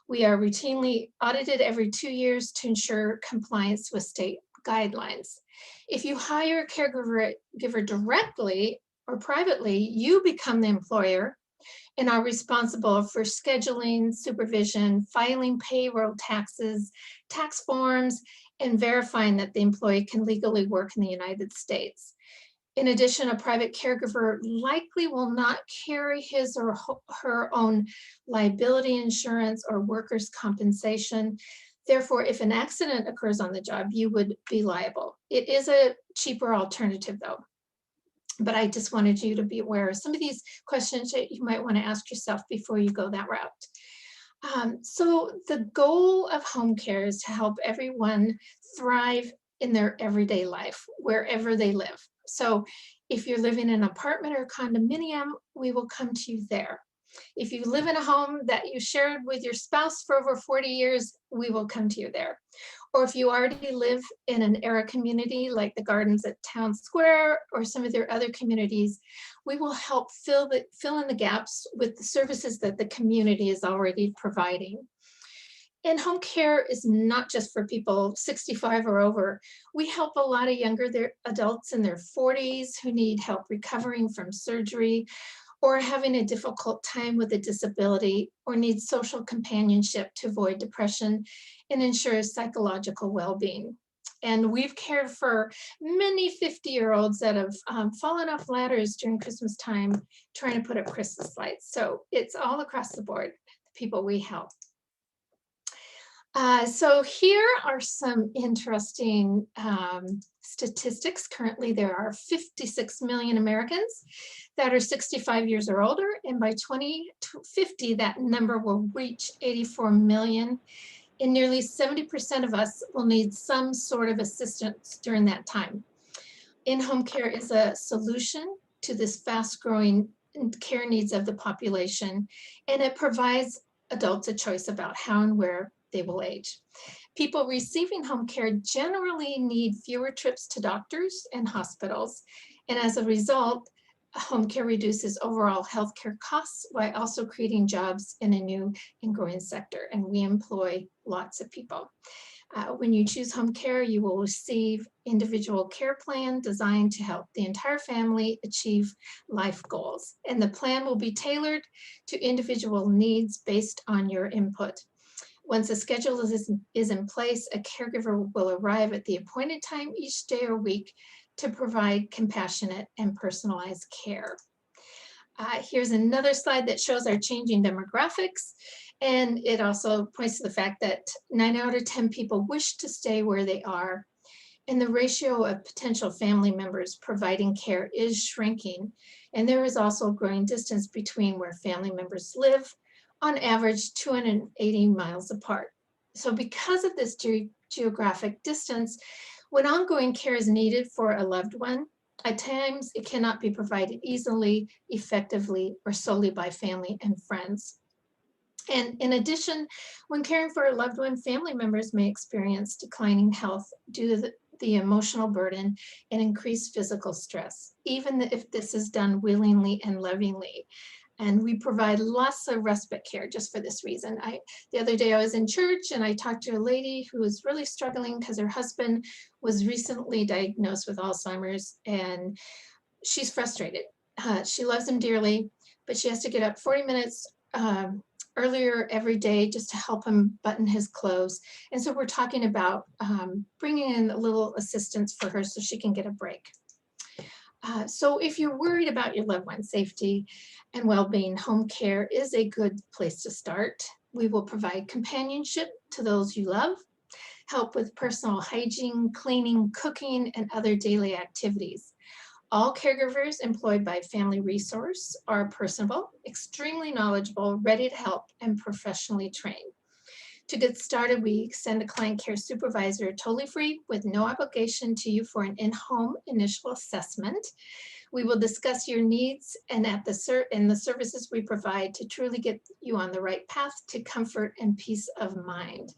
We are routinely audited every 2 years to ensure compliance with state guidelines. If you hire a caregiver directly or privately, you become the employer and are responsible for scheduling, supervision, filing payroll taxes, tax forms, and verifying that the employee can legally work in the United States. In addition, a private caregiver likely will not carry his or her own liability insurance or workers' compensation. Therefore, if an accident occurs on the job, you would be liable. It is a cheaper alternative though. But I just wanted you to be aware of some of these questions that you might want to ask yourself before you go that route. So the goal of home care is to help everyone thrive in their everyday life, wherever they live. So if you're living in an apartment or condominium, we will come to you there. If you live in a home that you shared with your spouse for over 40 years, we will come to you there. Or if you already live in an era community like the Gardens at Town Square or some of their other communities, we will help fill in the gaps with the services that the community is already providing. And home care is not just for people 65 or over. We help a lot of younger adults in their 40s who need help recovering from surgery or having a difficult time with a disability or need social companionship to avoid depression and ensure psychological well-being. And we've cared for many 50-year-olds that have fallen off ladders during Christmas time trying to put up Christmas lights. So it's all across the board, the people we help. So here are some interesting statistics. Currently, there are 56 million Americans that are 65 years or older, and by 2050, that number will reach 84 million, and nearly 70% of us will need some sort of assistance during that time. In-home care is a solution to this fast-growing care needs of the population, and it provides adults a choice about how and where they will age. People receiving home care generally need fewer trips to doctors and hospitals, and as a result, home care reduces overall healthcare costs while also creating jobs in a new and growing sector, and we employ lots of people. When you choose home care, you will receive individual care plan designed to help the entire family achieve life goals. And the plan will be tailored to individual needs based on your input. Once a schedule is in place, a caregiver will arrive at the appointed time each day or week to provide compassionate and personalized care. Here's another slide that shows our changing demographics. And it also points to the fact that 9 out of 10 people wish to stay where they are. And the ratio of potential family members providing care is shrinking. And there is also a growing distance between where family members live, on average 280 miles apart. So because of this geographic distance, when ongoing care is needed for a loved one, at times it cannot be provided easily, effectively, or solely by family and friends. And in addition, when caring for a loved one, family members may experience declining health due to the emotional burden and increased physical stress, even if this is done willingly and lovingly. And we provide lots of respite care just for this reason. The other day I was in church and I talked to a lady who was really struggling because her husband was recently diagnosed with Alzheimer's, and she's frustrated. She loves him dearly, but she has to get up 40 minutes earlier every day just to help him button his clothes. And so we're talking about bringing in a little assistance for her so she can get a break. So if you're worried about your loved one's safety and well-being, home care is a good place to start. We will provide companionship to those you love, help with personal hygiene, cleaning, cooking, and other daily activities. All caregivers employed by Family Resource are personable, extremely knowledgeable, ready to help, and professionally trained. To get started, we send a client care supervisor totally free with no obligation to you for an in-home initial assessment. We will discuss your needs and the services we provide to truly get you on the right path to comfort and peace of mind.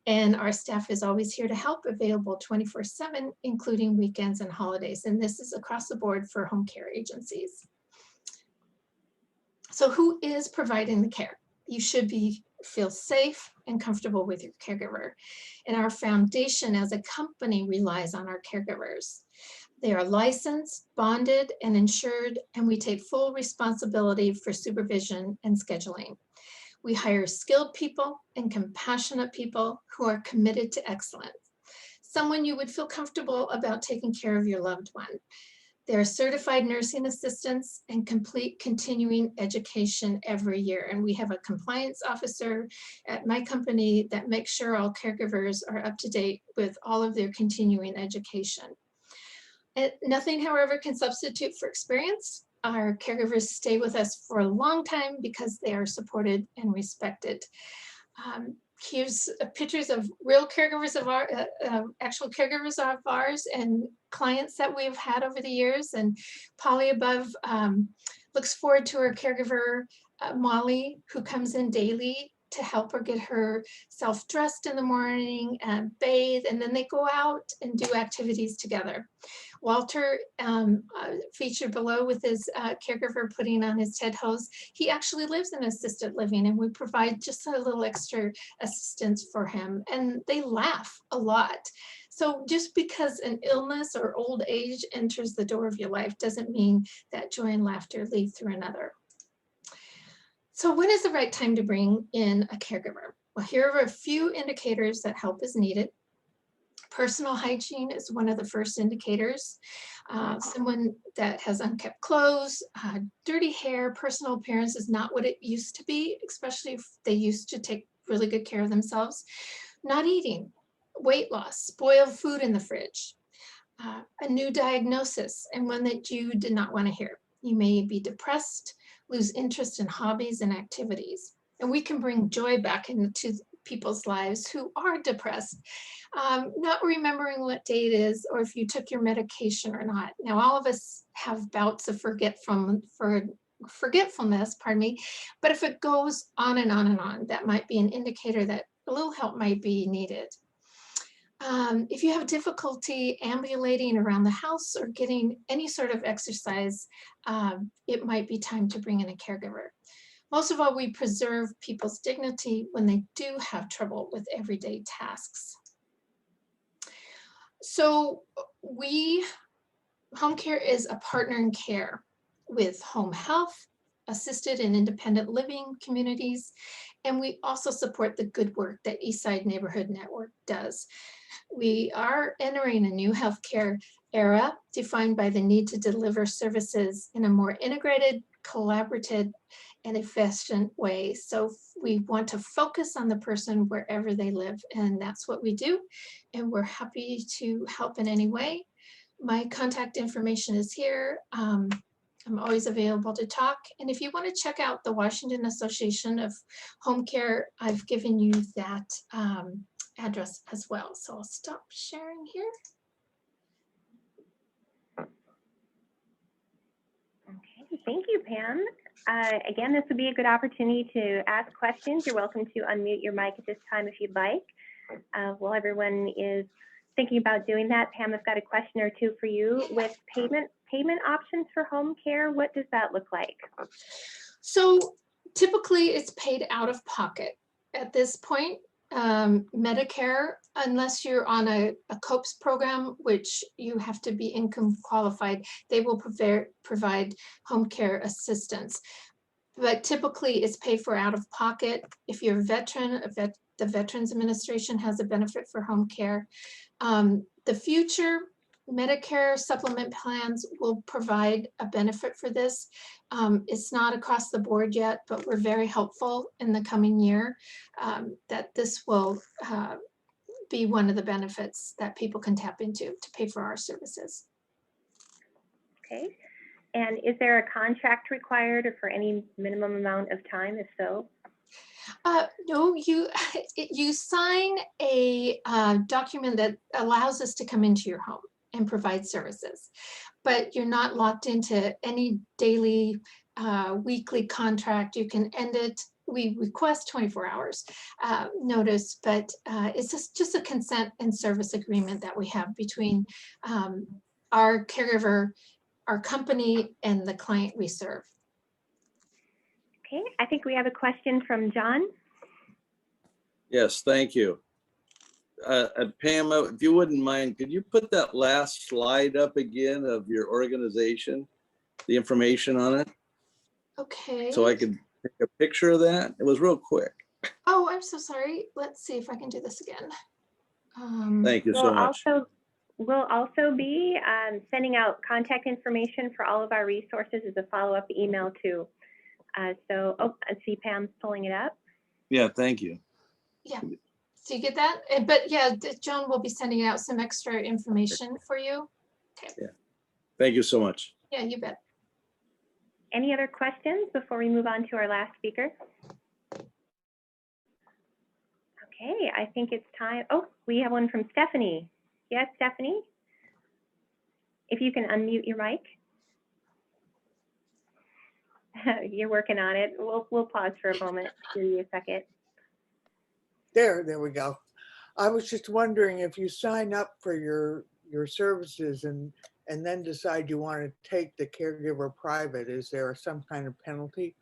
And our staff is always here to help, available 24/7, including weekends and holidays. And this is across the board for home care agencies. So who is providing the care? You should feel safe and comfortable with your caregiver. And our foundation as a company relies on our caregivers. They are licensed, bonded, and insured, and we take full responsibility for supervision and scheduling. We hire skilled people and compassionate people who are committed to excellence. Someone you would feel comfortable about taking care of your loved one. They're certified nursing assistants and complete continuing education every year. And we have a compliance officer at my company that makes sure all caregivers are up to date with all of their continuing education. And nothing, however, can substitute for experience. Our caregivers stay with us for a long time because they are supported and respected. Here's pictures of real caregivers of our, actual caregivers of ours and clients that we've had over the years. And Polly above looks forward to her caregiver, Molly, who comes in daily to help her get herself dressed in the morning and bathe, and then they go out and do activities together. Walter, featured below with his caregiver putting on his TED hose, he actually lives in assisted living, and we provide just a little extra assistance for him, and they laugh a lot. So just because an illness or old age enters the door of your life doesn't mean that joy and laughter leave through another. So when is the right time to bring in a caregiver? Well, here are a few indicators that help is needed. Personal hygiene is one of the first indicators. Someone that has unkept clothes, dirty hair, personal appearance is not what it used to be, especially if they used to take really good care of themselves. Not eating, weight loss, spoiled food in the fridge, a new diagnosis, and one that you did not want to hear. You may be depressed, lose interest in hobbies and activities. And we can bring joy back into people's lives who are depressed, not remembering what day it is or if you took your medication or not. Now, all of us have bouts of forgetfulness, pardon me, but if it goes on and on and on, that might be an indicator that a little help might be needed. If you have difficulty ambulating around the house or getting any sort of exercise, it might be time to bring in a caregiver. Most of all, we preserve people's dignity when they do have trouble with everyday tasks. So home care is a partner in care with home health, assisted and independent living communities, and we also support the good work that Eastside Neighborhood Network does. We are entering a new healthcare era defined by the need to deliver services in a more integrated, collaborative, and efficient way. So we want to focus on the person wherever they live, and that's what we do. And we're happy to help in any way. My contact information is here. I'm always available to talk. And if you want to check out the Washington Association of Home Care, I've given you that address as well. So I'll stop sharing here. Okay, thank you, Pam. Again, this would be a good opportunity to ask questions. You're welcome to unmute your mic at this time if you'd like. While everyone is thinking about doing that, Pam, I've got a question or two for you. With payment options for home care, what does that look like? So typically it's paid out of pocket at this point. Medicare, unless you're on a COPS program, which you have to be income qualified, they will provide home care assistance. But typically it's paid for out of pocket. If you're a veteran, the Veterans Administration has a benefit for home care. The future Medicare supplement plans will provide a benefit for this. It's not across the board yet, but we're very hopeful in the coming year that this will be one of the benefits that people can tap into to pay for our services. Okay. And is there a contract required or for any minimum amount of time, if so? No, you sign a document that allows us to come into your home and provide services, but you're not locked into any daily, weekly contract. You can end it. We request 24 hours notice, but it's just a consent and service agreement that we have between our caregiver, our company, and the client we serve. Okay, I think we have a question from John. Yes, thank you. Pam, if you wouldn't mind, could you put that last slide up again of your organization, the information on it? Okay. So I could take a picture of that. It was real quick. Oh, I'm so sorry. Let's see if I can do this again. Thank you so much. We'll also be sending out contact information for all of our resources as a follow-up email too. I see Pam's pulling it up. Yeah, thank you. Yeah, so you get that? But yeah, Joan will be sending out some extra information for you. Okay. Yeah, thank you so much. Yeah, you bet. Any other questions before we move on to our last speaker? Okay, I think it's time. Oh, we have one from Stephanie. Yes, Stephanie? If you can unmute your mic. You're working on it. We'll pause for a moment. Give you a second. There we go. I was just wondering if you sign up for your services and then decide you want to take the caregiver private, is there some kind of penalty?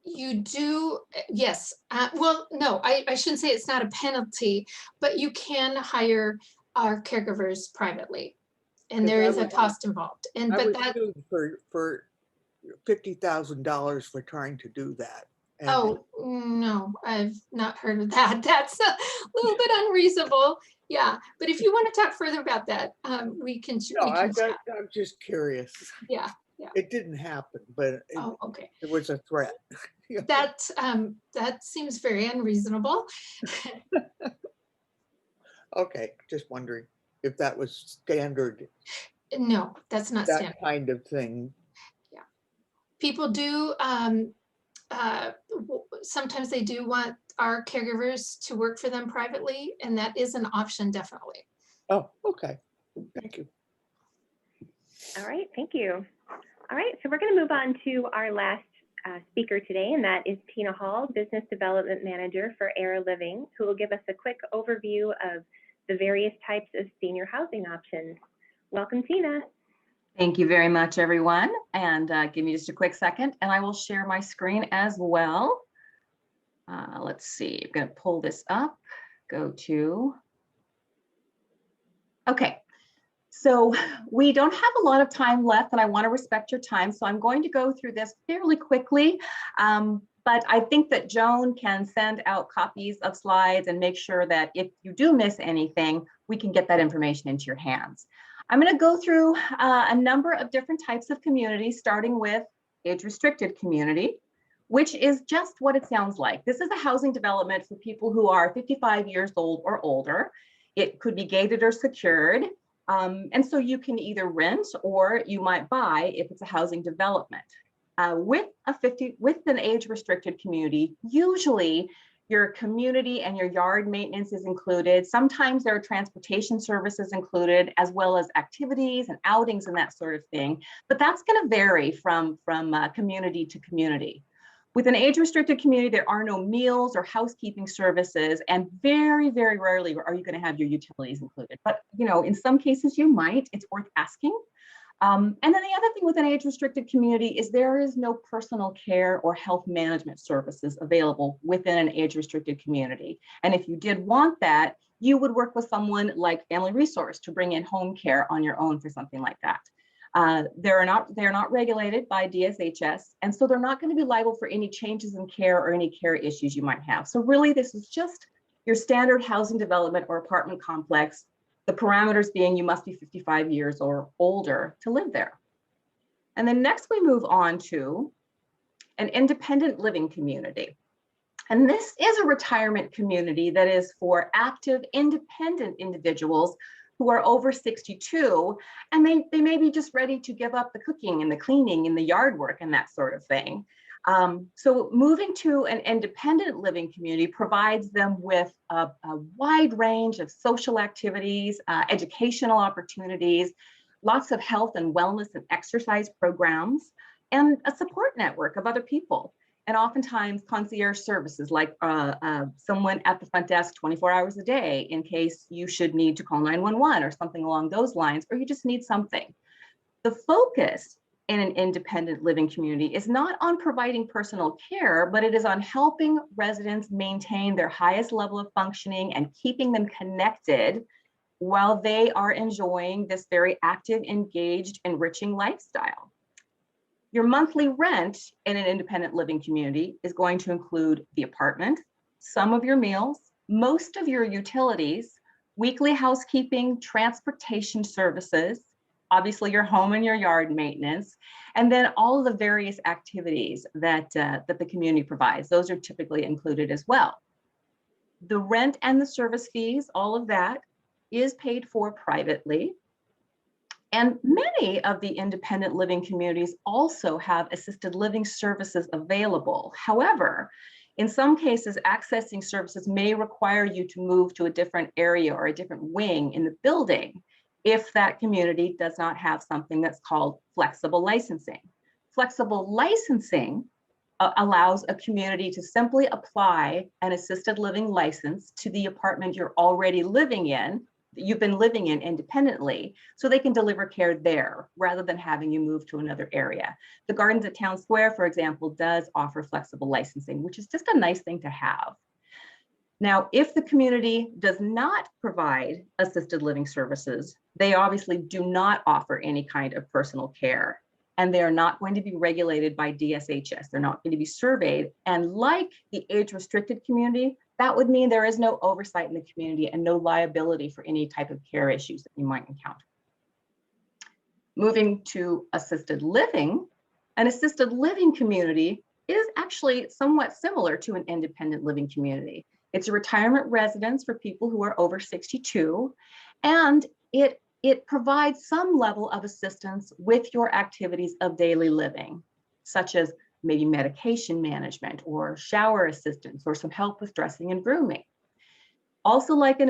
You do, yes. Well, no, I shouldn't say it's not a penalty, but you can hire our caregivers privately, and there is a cost involved. And I but was that sued for $50,000 for trying to do that. And oh no, I've not heard of that. That's a little bit unreasonable. Yeah, but if you want to talk further about that, we can. No, we can I'm just curious. Yeah, yeah. It didn't happen, but Okay. It was a threat. That seems very unreasonable. Okay, just wondering if that was standard. No, that's not that standard. kind of thing. Yeah, people do. Sometimes they do want our caregivers to work for them privately, and that is an option, definitely. Oh, okay. Thank you. All right, thank you. All right, so we're going to move on to our last speaker today, and that is Tina Hall, Business Development Manager for Era Living, who will give us a quick overview of the various types of senior housing options. Welcome, Tina. Thank you very much, everyone. And give me just a quick second, and I will share my screen as well. Let's see, I'm going to pull this up, go to Okay, so we don't have a lot of time left and I want to respect your time. So I'm going to go through this fairly quickly. But I think that Joan can send out copies of slides and make sure that if you do miss anything, we can get that information into your hands. I'm going to go through a number of different types of communities, starting with age-restricted community, which is just what it sounds like. This is a housing development for people who are 55 years old or older. It could be gated or secured. And so you can either rent or you might buy if it's a housing development. With an age-restricted community, usually your community and your yard maintenance is included. Sometimes there are transportation services included, as well as activities and outings and that sort of thing. But that's going to vary from community to community. With an age-restricted community, there are no meals or housekeeping services, and very, very rarely are you going to have your utilities included. But in some cases you might. It's worth asking. And then the other thing with an age-restricted community is there is no personal care or health management services available within an age-restricted community. And if you did want that, you would work with someone like Family Resource to bring in home care on your own for something like that. They're not regulated by DSHS, and so they're not going to be liable for any changes in care or any care issues you might have. So really, this is just your standard housing development or apartment complex. The parameters being you must be 55 years or older to live there. And then next we move on to an independent living community. And this is a retirement community that is for active independent individuals who are over 62, and they may be just ready to give up the cooking and the cleaning and the yard work and that sort of thing. So moving to an independent living community provides them with a wide range of social activities, educational opportunities, lots of health and wellness and exercise programs, and a support network of other people. And oftentimes concierge services like someone at the front desk 24 hours a day in case you should need to call 911 or something along those lines, or you just need something. The focus in an independent living community is not on providing personal care, but it is on helping residents maintain their highest level of functioning and keeping them connected while they are enjoying this very active, engaged, enriching lifestyle. Your monthly rent in an independent living community is going to include the apartment, some of your meals, most of your utilities, weekly housekeeping, transportation services, obviously your home and your yard maintenance, and then all of the various activities that the community provides. Those are typically included as well. The rent and the service fees, all of that is paid for privately. And many of the independent living communities also have assisted living services available. However, in some cases, accessing services may require you to move to a different area or a different wing in the building if that community does not have something that's called flexible licensing. Flexible licensing allows a community to simply apply an assisted living license to the apartment you're already living in, you've been living in independently, so they can deliver care there rather than having you move to another area. The Gardens at Town Square, for example, does offer flexible licensing, which is just a nice thing to have. Now, if the community does not provide assisted living services, they obviously do not offer any kind of personal care, and they are not going to be regulated by DSHS. They're not going to be surveyed. And like the age-restricted community, that would mean there is no oversight in the community and no liability for any type of care issues that you might encounter. Moving to assisted living, an assisted living community is actually somewhat similar to an independent living community. It's a retirement residence for people who are over 62, and it provides some level of assistance with your activities of daily living, such as maybe medication management or shower assistance or some help with dressing and grooming. Also, like an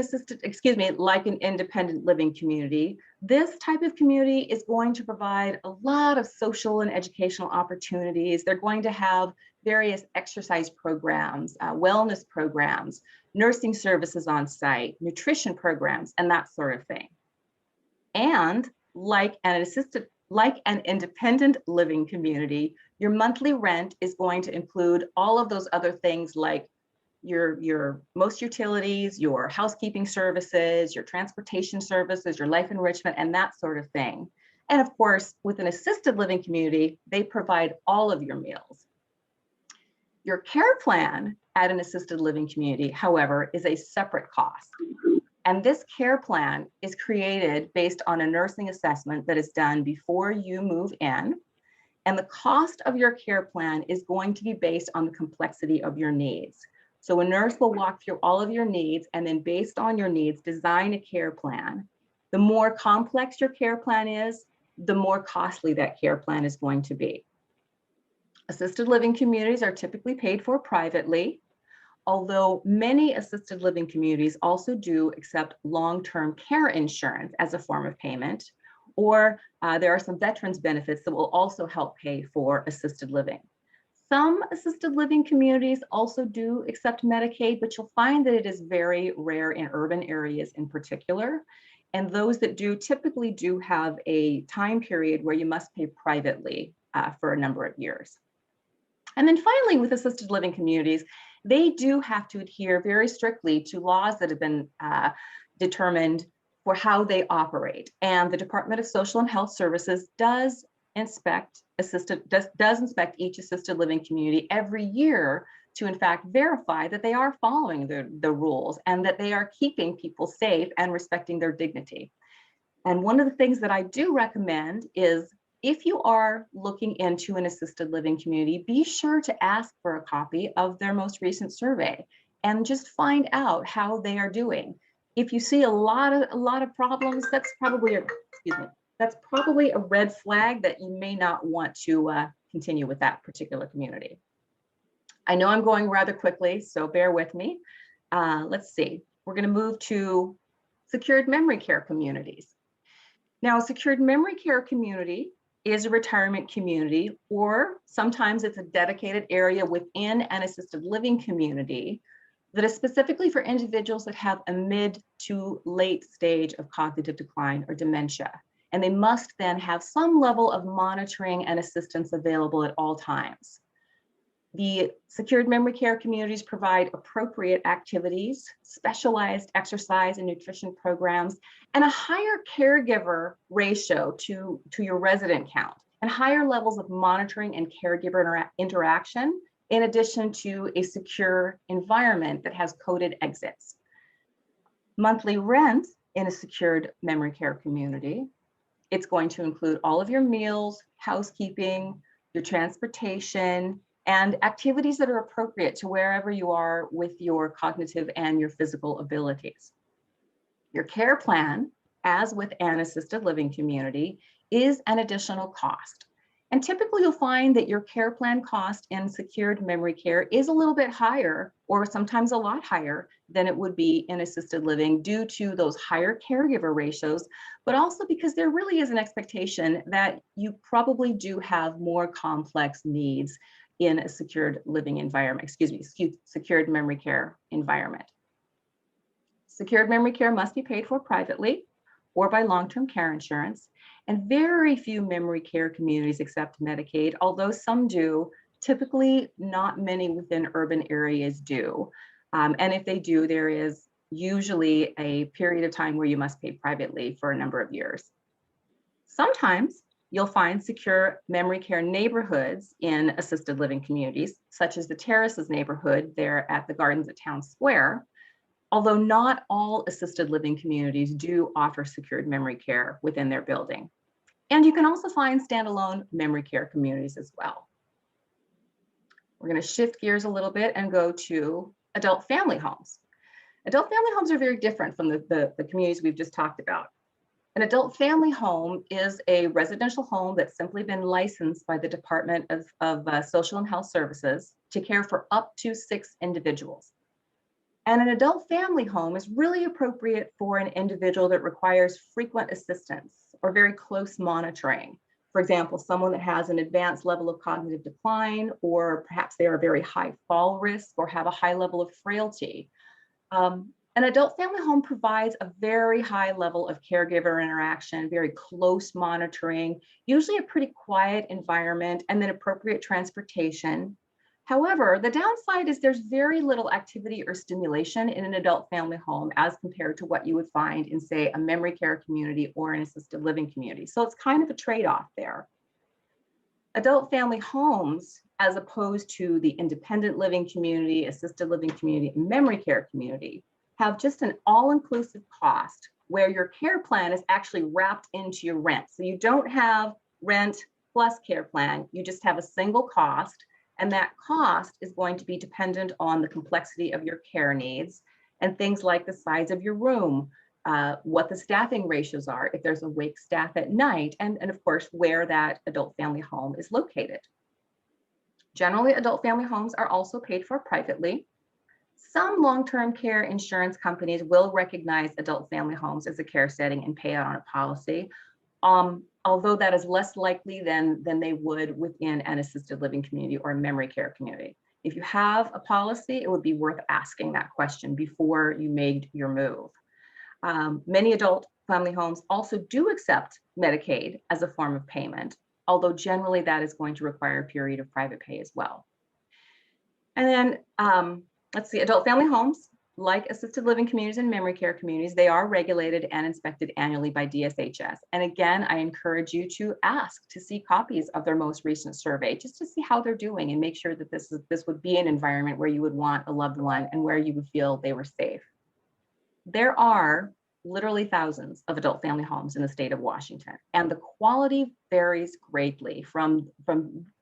independent living community, this type of community is going to provide a lot of social and educational opportunities. They're going to have various exercise programs, wellness programs, nursing services on site, nutrition programs, and that sort of thing. And like an independent living community, your monthly rent is going to include all of those other things like your most utilities, your housekeeping services, your transportation services, your life enrichment, and that sort of thing. And of course, with an assisted living community, they provide all of your meals. Your care plan at an assisted living community, however, is a separate cost. And this care plan is created based on a nursing assessment that is done before you move in. And the cost of your care plan is going to be based on the complexity of your needs. So a nurse will walk through all of your needs and then based on your needs, design a care plan. The more complex your care plan is, the more costly that care plan is going to be. Assisted living communities are typically paid for privately, although many assisted living communities also do accept long-term care insurance as a form of payment, or there are some veterans benefits that will also help pay for assisted living. Some assisted living communities also do accept Medicaid, but you'll find that it is very rare in urban areas in particular. And those that do typically do have a time period where you must pay privately for a number of years. And then finally, with assisted living communities, they do have to adhere very strictly to laws that have been determined for how they operate. And the Department of Social and Health Services does inspect each assisted living community every year to in fact verify that they are following the rules and that they are keeping people safe and respecting their dignity. And one of the things that I do recommend is if you are looking into an assisted living community, be sure to ask for a copy of their most recent survey and just find out how they are doing. If you see a lot of problems, that's probably a red flag that you may not want to continue with that particular community. I know I'm going rather quickly, so bear with me. Let's see, we're going to move to secured memory care communities. Now, a secured memory care community is a retirement community, or sometimes it's a dedicated area within an assisted living community that is specifically for individuals that have a mid to late stage of cognitive decline or dementia. And they must then have some level of monitoring and assistance available at all times. The secured memory care communities provide appropriate activities, specialized exercise and nutrition programs, and a higher caregiver ratio to your resident count, and higher levels of monitoring and caregiver interaction, in addition to a secure environment that has coded exits. Monthly rent in a secured memory care community, it's going to include all of your meals, housekeeping, your transportation, and activities that are appropriate to wherever you are with your cognitive and your physical abilities. Your care plan, as with an assisted living community, is an additional cost. And typically you'll find that your care plan cost in secured memory care is a little bit higher, or sometimes a lot higher than it would be in assisted living due to those higher caregiver ratios, but also because there really is an expectation that you probably do have more complex needs in a secured living environment, secured memory care environment. Secured memory care must be paid for privately or by long-term care insurance, and very few memory care communities accept Medicaid, although some do. Typically, not many within urban areas do. And if they do, there is usually a period of time where you must pay privately for a number of years. Sometimes you'll find secure memory care neighborhoods in assisted living communities, such as the Terraces neighborhood there at the Gardens at Town Square, although not all assisted living communities do offer secured memory care within their building. And you can also find standalone memory care communities as well. We're going to shift gears a little bit and go to adult family homes. Adult family homes are very different from the communities we've just talked about. An adult family home is a residential home that's simply been licensed by the Department of Social and Health Services to care for up to 6 individuals. And an adult family home is really appropriate for an individual that requires frequent assistance or very close monitoring. For example, someone that has an advanced level of cognitive decline, or perhaps they are a very high fall risk or have a high level of frailty. An adult family home provides a very high level of caregiver interaction, very close monitoring, usually a pretty quiet environment, and then appropriate transportation. However, the downside is there's very little activity or stimulation in an adult family home as compared to what you would find in, say, a memory care community or an assisted living community. So it's kind of a trade-off there. Adult family homes, as opposed to the independent living community, assisted living community, and memory care community, have just an all-inclusive cost where your care plan is actually wrapped into your rent. So you don't have rent plus care plan, you just have a single cost. And that cost is going to be dependent on the complexity of your care needs and things like the size of your room, what the staffing ratios are, if there's awake staff at night, and of course, where that adult family home is located. Generally, adult family homes are also paid for privately. Some long-term care insurance companies will recognize adult family homes as a care setting and pay out on a policy. Although that is less likely than they would within an assisted living community or a memory care community. If you have a policy, it would be worth asking that question before you made your move. Many adult family homes also do accept Medicaid as a form of payment, although generally that is going to require a period of private pay as well. And then let's see, adult family homes, like assisted living communities and memory care communities, they are regulated and inspected annually by DSHS. And again, I encourage you to ask to see copies of their most recent survey, just to see how they're doing and make sure that this would be an environment where you would want a loved one and where you would feel they were safe. There are literally thousands of adult family homes in the state of Washington, and the quality varies greatly from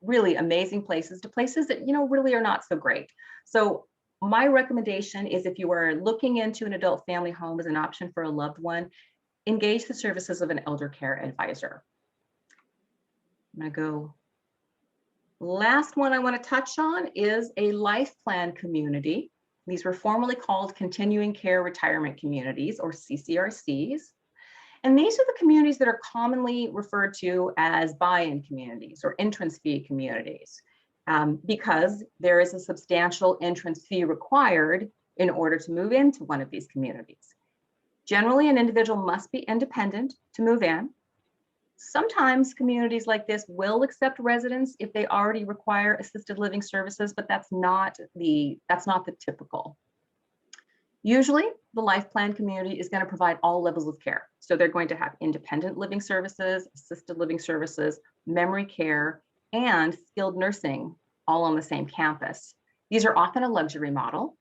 really amazing places to places that, you know, really are not so great. So my recommendation is, if you are looking into an adult family home as an option for a loved one, engage the services of an elder care advisor. I'm gonna go. Last one I want to touch on is a life plan community. These were formerly called continuing care retirement communities, or CCRCs. And these are the communities that are commonly referred to as buy-in communities or entrance fee communities. Because there is a substantial entrance fee required in order to move into one of these communities. Generally, an individual must be independent to move in. Sometimes communities like this will accept residents if they already require assisted living services, but that's not the typical. Usually, the life plan community is going to provide all levels of care. So they're going to have independent living services, assisted living services, memory care, and skilled nursing all on the same campus. These are often a luxury model.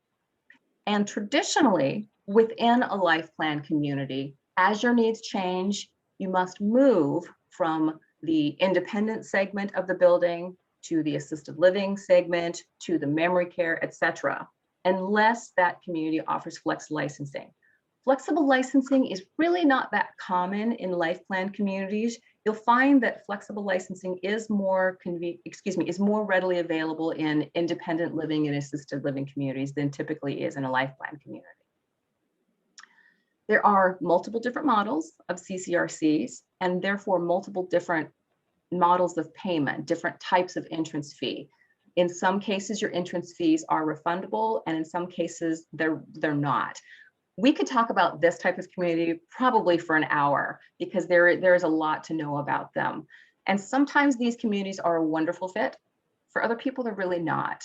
And traditionally, within a life plan community, as your needs change, you must move from the independent segment of the building to the assisted living segment to the memory care, et cetera, unless that community offers flex licensing. Flexible licensing is really not that common in life plan communities. You'll find that flexible licensing is more readily available in independent living and assisted living communities than typically is in a life plan community. There are multiple different models of CCRCs, and therefore multiple different models of payment, different types of entrance fee. In some cases, your entrance fees are refundable, and in some cases, they're not. We could talk about this type of community probably for an hour, because there is a lot to know about them. And sometimes these communities are a wonderful fit. For other people, they're really not.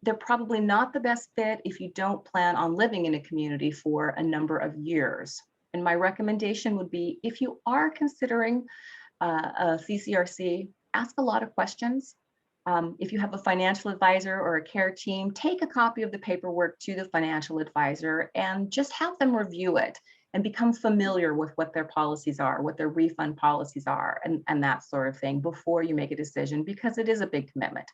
They're probably not the best fit if you don't plan on living in a community for a number of years. And my recommendation would be, if you are considering a CCRC, ask a lot of questions. If you have a financial advisor or a care team, take a copy of the paperwork to the financial advisor and just have them review it and become familiar with what their policies are, what their refund policies are, and that sort of thing before you make a decision, because it is a big commitment.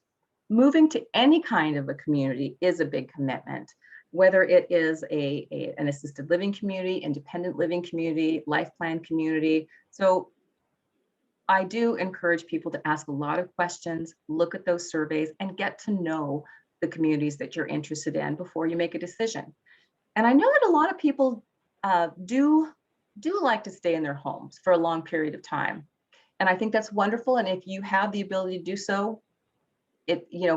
Moving to any kind of a community is a big commitment, whether it is an assisted living community, independent living community, life plan community. So I do encourage people to ask a lot of questions, look at those surveys, and get to know the communities that you're interested in before you make a decision. And I know that a lot of people do like to stay in their homes for a long period of time. And I think that's wonderful. And if you have the ability to do so,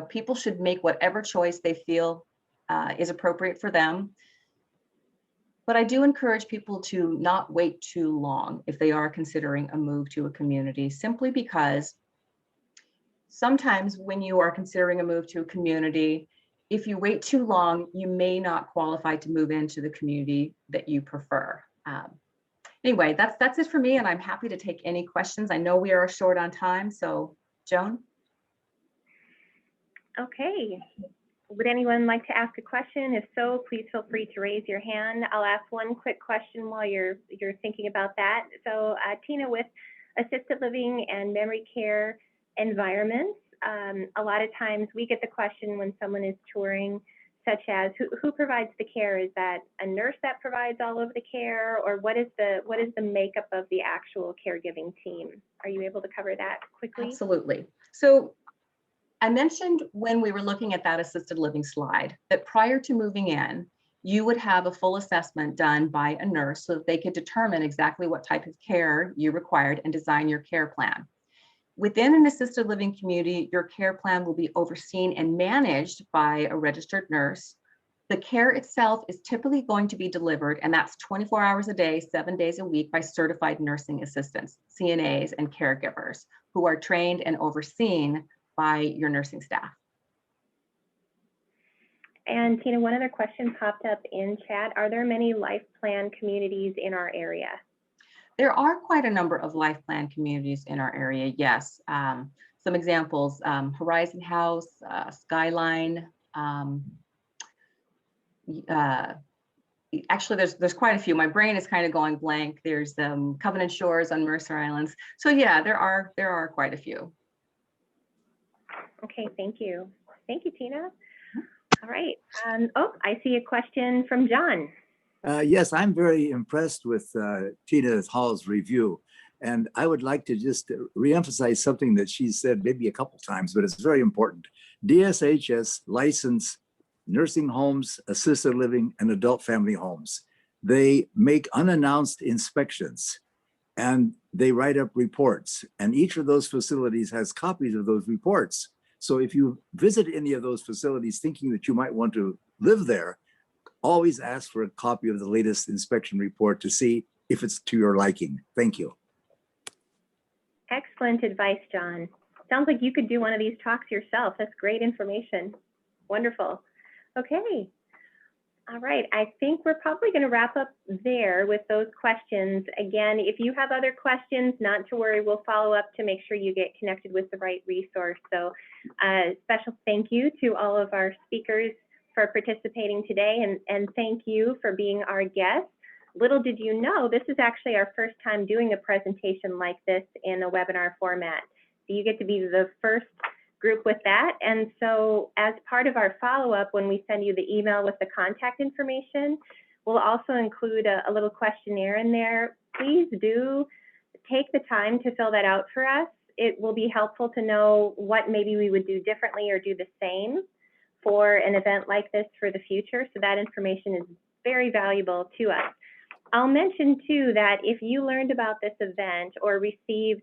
people should make whatever choice they feel is appropriate for them. But I do encourage people to not wait too long if they are considering a move to a community, simply because sometimes when you are considering a move to a community, if you wait too long, you may not qualify to move into the community that you prefer. Anyway, that's it for me, and I'm happy to take any questions. I know we are short on time, so Joan? Okay. Would anyone like to ask a question? If so, please feel free to raise your hand. I'll ask one quick question while you're thinking about that. So Tina, with assisted living and memory care environments, a lot of times we get the question when someone is touring, such as who provides the care? Is that a nurse that provides all of the care, or what is the makeup of the actual caregiving team? Are you able to cover that quickly? Absolutely. So I mentioned when we were looking at that assisted living slide that prior to moving in, you would have a full assessment done by a nurse so that they could determine exactly what type of care you required and design your care plan. Within an assisted living community, your care plan will be overseen and managed by a registered nurse. The care itself is typically going to be delivered, and that's 24 hours a day, 7 days a week, by certified nursing assistants, CNAs, and caregivers who are trained and overseen by your nursing staff. And Tina, one other question popped up in chat. Are there many life plan communities in our area? There are quite a number of life plan communities in our area, yes. Some examples, Horizon House, Skyline. Actually, there's quite a few. My brain is kind of going blank. There's Covenant Shores on Mercer Islands. So yeah, there are quite a few. Okay, thank you. Thank you, Tina. All right. Oh, I see a question from John. Yes, I'm very impressed with Tina Hall's review. And I would like to just reemphasize something that she said maybe a couple times, but it's very important. DSHS license nursing homes, assisted living, and adult family homes. They make unannounced inspections and they write up reports. And each of those facilities has copies of those reports. So if you visit any of those facilities thinking that you might want to live there, always ask for a copy of the latest inspection report to see if it's to your liking. Thank you. Excellent advice, John. Sounds like you could do one of these talks yourself. That's great information. Wonderful. Okay. All right. I think we're probably going to wrap up there with those questions. Again, if you have other questions, not to worry, we'll follow up to make sure you get connected with the right resource. So special thank you to all of our speakers for participating today, and thank you for being our guest. Little did you know, this is actually our first time doing a presentation like this in a webinar format. So you get to be the first group with that. And so as part of our follow-up, when we send you the email with the contact information, we'll also include a little questionnaire in there. Please do take the time to fill that out for us. It will be helpful to know what maybe we would do differently or do the same for an event like this for the future. So that information is very valuable to us. I'll mention too that if you learned about this event or received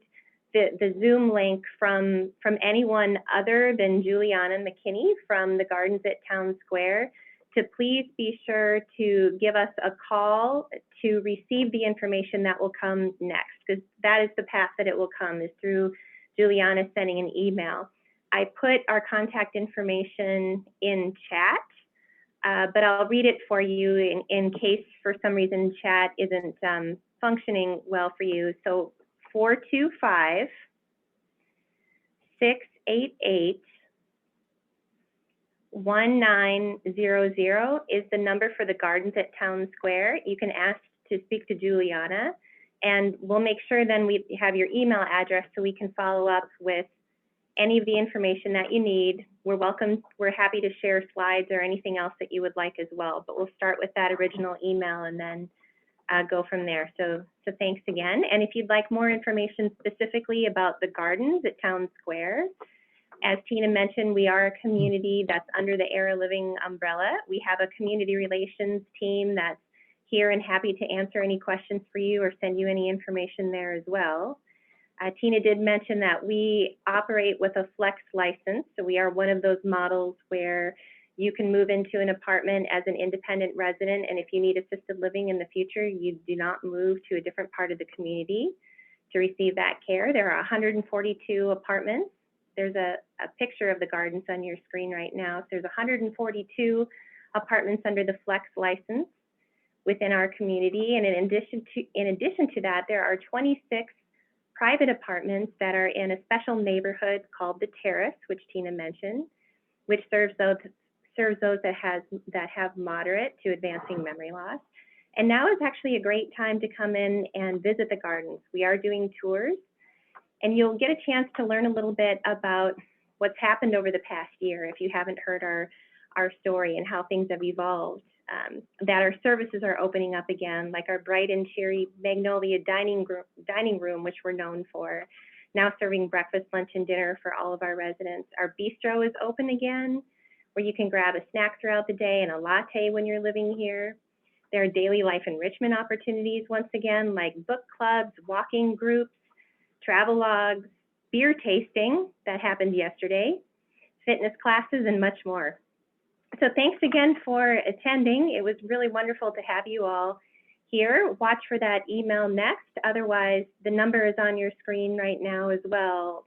the Zoom link from anyone other than Juliana McKinney from the Gardens at Town Square, to please be sure to give us a call to receive the information that will come next, because that is the path that it will come, is through Juliana sending an email. I put our contact information in chat, but I'll read it for you in case for some reason chat isn't functioning well for you. So 425-688-1900 is the number for the Gardens at Town Square. You can ask to speak to Juliana, and we'll make sure then we have your email address so we can follow up with any of the information that you need. We're happy to share slides or anything else that you would like as well, but we'll start with that original email and then go from there. So thanks again. And if you'd like more information specifically about the Gardens at Town Square, as Tina mentioned, we are a community that's under the Era Living umbrella. We have a community relations team that's here and happy to answer any questions for you or send you any information there as well. Tina did mention that we operate with a flex license. So we are one of those models where you can move into an apartment as an independent resident, and if you need assisted living in the future, you do not move to a different part of the community to receive that care. There are 142 apartments there's a picture of the gardens on your screen right now. So there's 142 apartments under the Flex license within our community. And in addition to that, there are 26 private apartments that are in a special neighborhood called the Terrace, which Tina mentioned, which serves those that have moderate to advancing memory loss. And now is actually a great time to come in and visit the gardens. We are doing tours, and you'll get a chance to learn a little bit about what's happened over the past year if you haven't heard our story and how things have evolved. That our services are opening up again, like our bright and cheery Magnolia dining room, which we're known for, now serving breakfast, lunch, and dinner for all of our residents. Our bistro is open again, where you can grab a snack throughout the day and a latte when you're living here. There are daily life enrichment opportunities once again, like book clubs, walking groups, travel logs, beer tasting that happened yesterday, fitness classes, and much more. So thanks again for attending. It was really wonderful to have you all here. Watch for that email next. Otherwise, the number is on your screen right now as well,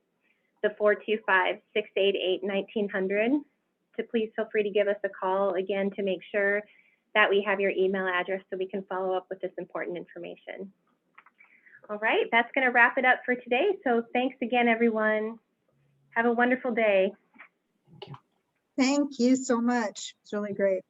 the 425-688-1900. So please feel free to give us a call again to make sure that we have your email address so we can follow up with this important information. All right, that's going to wrap it up for today. So thanks again, everyone. Have a wonderful day. Thank you so much. It's really great.